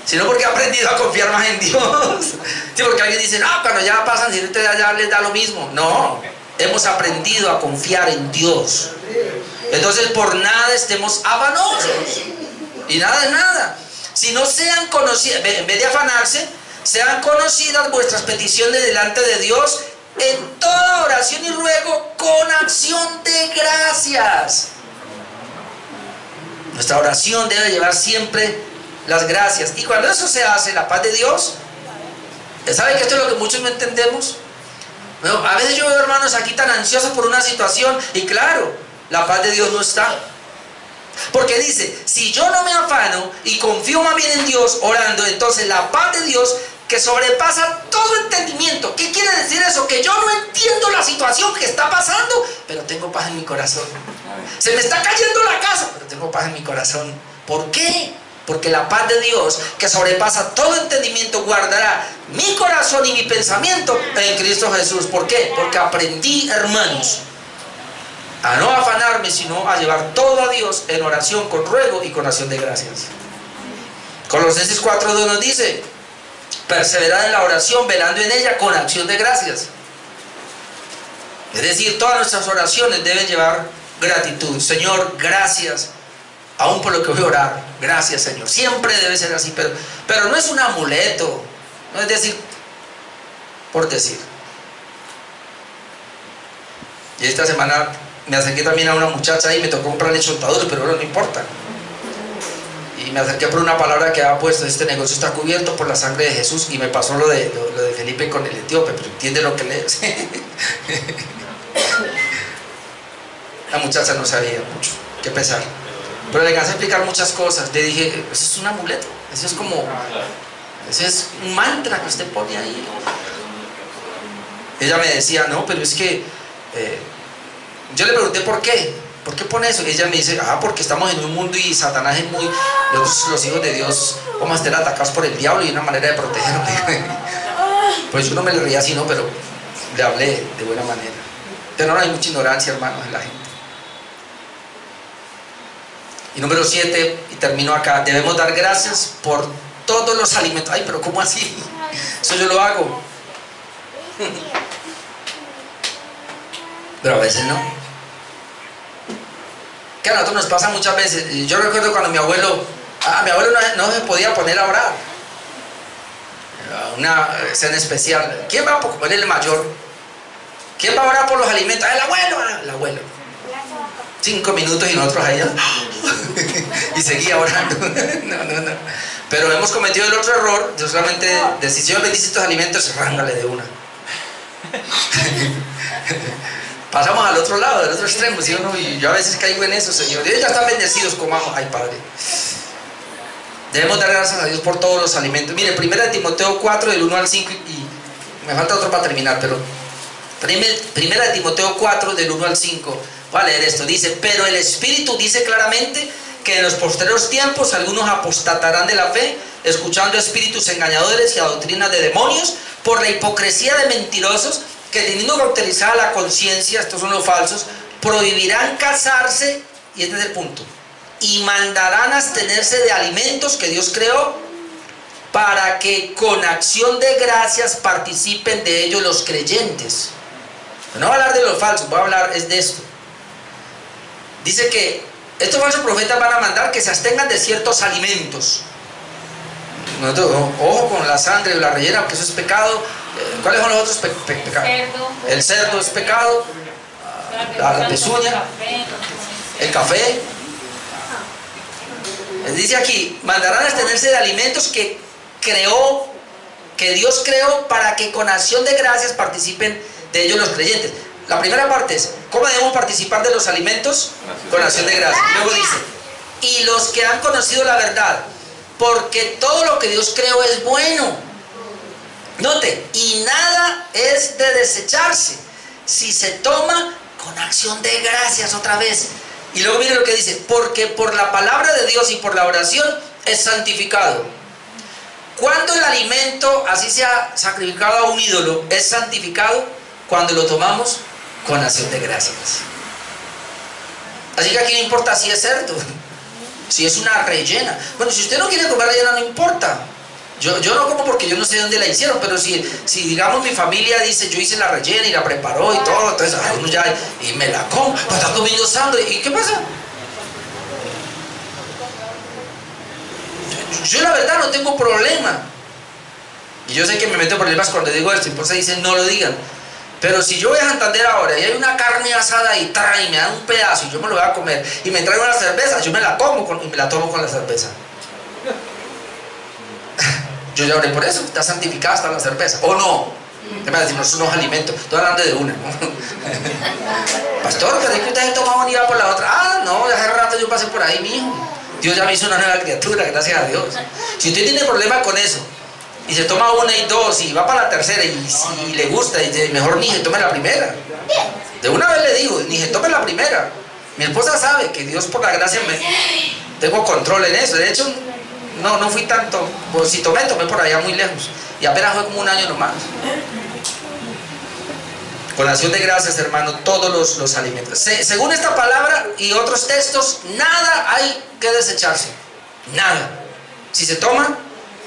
sino porque he aprendido a confiar más en Dios. Sí, porque alguien dice, no, cuando ya pasan, si ya les da lo mismo. No, hemos aprendido a confiar en Dios. Entonces por nada estemos afanosos. Y nada es nada. Si no sean conocidas, en vez de afanarse, sean conocidas vuestras peticiones delante de Dios en toda oración y ruego con acción de gracias. Nuestra oración debe llevar siempre las gracias. Y cuando eso se hace, la paz de Dios, ¿sabe que esto es lo que muchos no entendemos? Bueno, a veces yo veo hermanos aquí tan ansiosos por una situación y claro, la paz de Dios no está. Porque dice, si yo no me afano y confío más bien en Dios orando, entonces la paz de Dios que sobrepasa todo entendimiento. ¿Qué quiere decir eso? Que yo no entiendo la situación que está pasando, pero tengo paz en mi corazón. Se me está cayendo la casa, pero tengo paz en mi corazón. ¿Por qué? Porque la paz de Dios que sobrepasa todo entendimiento guardará mi corazón y mi pensamiento en Cristo Jesús. ¿Por qué? Porque aprendí, hermanos, a no afanarme, sino a llevar todo a Dios en oración, con ruego y con acción de gracias. Colosenses 4:2 nos dice, perseverad en la oración, velando en ella con acción de gracias. Es decir, todas nuestras oraciones deben llevar gratitud. Señor, gracias, aún por lo que voy a orar. Gracias, Señor. Siempre debe ser así, pero no es un amuleto. No es decir, por decir. Y esta semana me acerqué también a una muchacha y me tocó comprarle chontadores, pero bueno, no importa. Y me acerqué por una palabra que había puesto, este negocio está cubierto por la sangre de Jesús, y me pasó lo de Felipe con el etíope, pero entiende lo que lees. La muchacha no sabía mucho qué pensar, pero le alcancé a explicar muchas cosas. Le dije, eso es un amuleto, eso es un mantra que usted pone ahí. Ella me decía, no, pero es que yo le pregunté por qué pone eso, y ella me dice, porque estamos en un mundo y Satanás es muy, los hijos de Dios vamos a estar atacados por el diablo y una manera de protegerme. Pues yo no me le reía así, no, pero le hablé de buena manera. Pero no hay mucha ignorancia, hermanos, en la gente. Y número 7, y termino acá, debemos dar gracias por todos los alimentos. Ay, pero ¿cómo así? Eso yo lo hago. Pero a veces no. Que a nosotros nos pasa muchas veces. Yo recuerdo cuando mi abuelo no se podía poner a orar. Una cena especial. ¿Quién va a poner el mayor? ¿Quién va a orar por los alimentos? El abuelo. El abuelo. 5 minutos y nosotros allá. Y seguía orando. No. Pero hemos cometido el otro error de solamente decir, Señor, bendice estos alimentos, rángale de una. Pasamos al otro lado, del otro extremo, ¿sí o no? Y yo a veces caigo en eso, Señor. Ellos ya están bendecidos, comamos. Ay, Padre. Debemos dar gracias a Dios por todos los alimentos. Mire, 1 Timoteo 4, del 1 al 5, y me falta otro para terminar, pero 1 Timoteo 4, del 1 al 5, voy a leer esto. Dice, pero el Espíritu dice claramente que en los postreros tiempos algunos apostatarán de la fe, escuchando espíritus engañadores y a doctrinas de demonios, por la hipocresía de mentirosos, que teniendo cauterizada la conciencia, estos son los falsos, prohibirán casarse, y este es el punto, y mandarán abstenerse de alimentos que Dios creó, para que con acción de gracias participen de ellos los creyentes. No voy a hablar de los falsos, voy a hablar es de esto. Dice que estos falsos profetas van a mandar que se abstengan de ciertos alimentos. Ojo con la sangre o la rellena, porque eso es pecado. ¿Cuáles son los otros pecados? El cerdo es pecado. la pezuña, el café. Les dice aquí, mandarán a abstenerse de alimentos que Dios creó para que con acción de gracias participen de ellos los creyentes. La primera parte es, ¿cómo debemos participar de los alimentos? Con acción de gracias. Y luego dice, y los que han conocido la verdad, porque todo lo que Dios creó es bueno. Note, y nada es de desecharse si se toma con acción de gracias otra vez. Y luego mire lo que dice, porque por la palabra de Dios y por la oración es santificado. Cuando el alimento, así sea sacrificado a un ídolo, es santificado cuando lo tomamos con acción de gracias. Así que aquí no importa si es cerdo, si es una rellena. Bueno, si usted no quiere comer rellena, no importa. Yo no como porque yo no sé dónde la hicieron, pero si digamos mi familia dice, yo hice la rellena y la preparó y todo, entonces uno ya, y me la como, pues está comiendo sándwich, ¿y qué pasa? Yo la verdad no tengo problema. Y yo sé que me meto problemas cuando digo esto, y por eso dicen no lo digan. Pero si yo voy a Santander ahora y hay una carne asada y me dan un pedazo y yo me lo voy a comer y me traigo una cerveza, yo me la como y me la tomo con la cerveza. Yo ya oré por eso, está santificada hasta la cerveza. ¿O no? Me va a decir, no son los alimentos. Estoy hablando de una, ¿no? Pastor, pero es que usted se toma una y va por la otra. Ah, no, hace rato yo pasé por ahí, mijo. Dios ya me hizo una nueva criatura, gracias a Dios. Si usted tiene problema con eso y se toma una y dos y va para la tercera y le gusta y dice, mejor ni se tome la primera. De una vez le digo, ni se tome la primera. Mi esposa sabe que Dios por la gracia tengo control en eso. De hecho, no fui tanto, pues si tomé por allá muy lejos y apenas fue como un año nomás. Con acción de gracias, hermano, todos los alimentos. Según esta palabra y otros textos, nada hay que desecharse. Nada. Si se toma,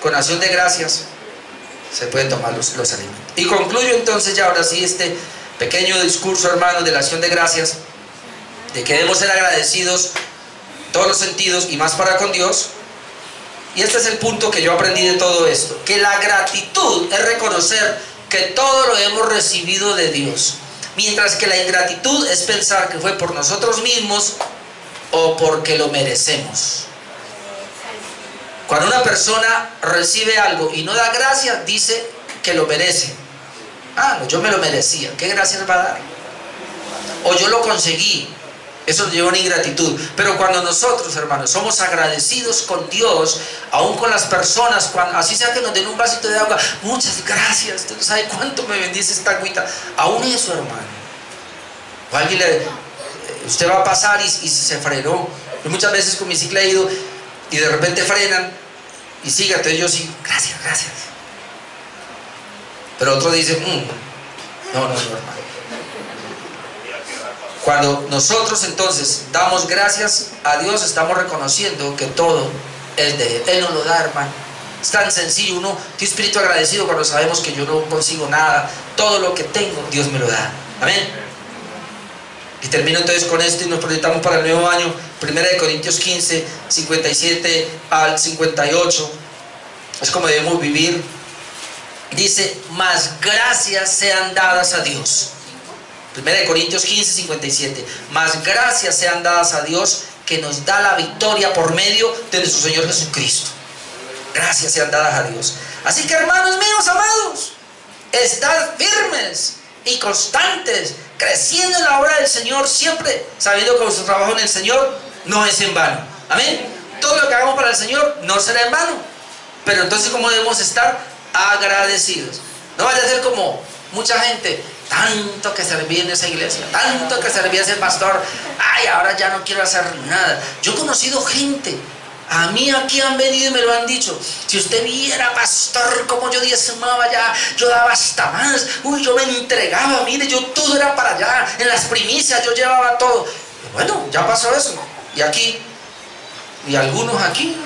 con acción de gracias, se pueden tomar los alimentos. Y concluyo entonces ya ahora sí este pequeño discurso, hermano, de la acción de gracias, de que debemos ser agradecidos en todos los sentidos y más para con Dios. Y este es el punto que yo aprendí de todo esto, que la gratitud es reconocer que todo lo hemos recibido de Dios, mientras que la ingratitud es pensar que fue por nosotros mismos o porque lo merecemos. Cuando una persona recibe algo y no da gracias, dice que lo merece. Ah, no, yo me lo merecía, ¿qué gracias va a dar? O yo lo conseguí. Eso nos lleva a una ingratitud. Pero cuando nosotros, hermanos, somos agradecidos con Dios, aún con las personas, así sea que nos den un vasito de agua, muchas gracias, usted no sabe cuánto me bendice esta agüita. Aún eso, hermano. O alguien usted va a pasar y se frenó. Yo muchas veces con mi cicla he ido y de repente frenan y sigue, entonces yo sí, gracias. Pero otro dice, no, hermano. Cuando nosotros entonces damos gracias a Dios, estamos reconociendo que todo es de Él. Él nos lo da, hermano. Es tan sencillo, uno tiene espíritu agradecido cuando sabemos que yo no consigo nada. Todo lo que tengo, Dios me lo da. Amén. Y termino entonces con esto y nos proyectamos para el nuevo año. 1 Corintios 15, 57 al 58. Es como debemos vivir. Dice, mas gracias sean dadas a Dios. 1 Corintios 15, 57. Mas gracias sean dadas a Dios, que nos da la victoria por medio de nuestro Señor Jesucristo. Gracias sean dadas a Dios. Así que, hermanos míos amados, estad firmes y constantes, creciendo en la obra del Señor, siempre sabiendo que vuestro trabajo en el Señor no es en vano. Amén. Todo lo que hagamos para el Señor no será en vano. Pero entonces, ¿cómo debemos estar? Agradecidos. No vaya a ser como mucha gente, tanto que serví en esa iglesia, tanto que serví a ese pastor, ay, ahora ya no quiero hacer nada. Yo he conocido gente, a mí aquí han venido y me lo han dicho, si usted viera, pastor, como yo diezmaba ya, yo daba hasta más, uy, yo me entregaba, mire, yo todo era para allá, en las primicias yo llevaba todo. Y bueno, ya pasó eso, y aquí, y algunos aquí,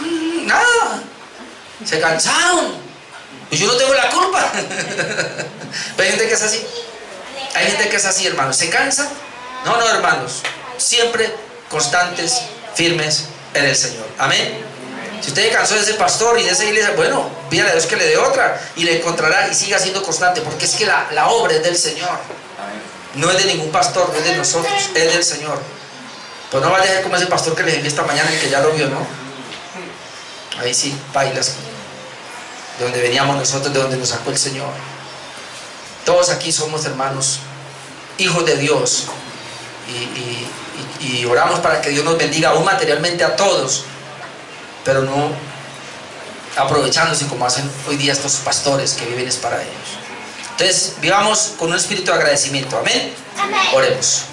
nada, se cansaron. Y yo no tengo la culpa. Pero hay gente que es así. Hay gente que es así, hermanos. ¿Se cansa? No, hermanos. Siempre constantes, firmes en el Señor. Amén. Si usted se cansó de ese pastor y de esa iglesia, bueno, pídale a Dios que le dé otra y le encontrará y siga siendo constante, porque es que la obra es del Señor. No es de ningún pastor, no es de nosotros, es del Señor. Pues no vaya a ser como ese pastor que les envié esta mañana, el que ya lo vio, ¿no? Ahí sí, bailas. De donde veníamos nosotros, de donde nos sacó el Señor. Todos aquí somos hermanos, hijos de Dios. Y oramos para que Dios nos bendiga aún materialmente a todos, pero no aprovechándose como hacen hoy día estos pastores que viven es para ellos. Entonces vivamos con un espíritu de agradecimiento. Amén. Amén. Oremos.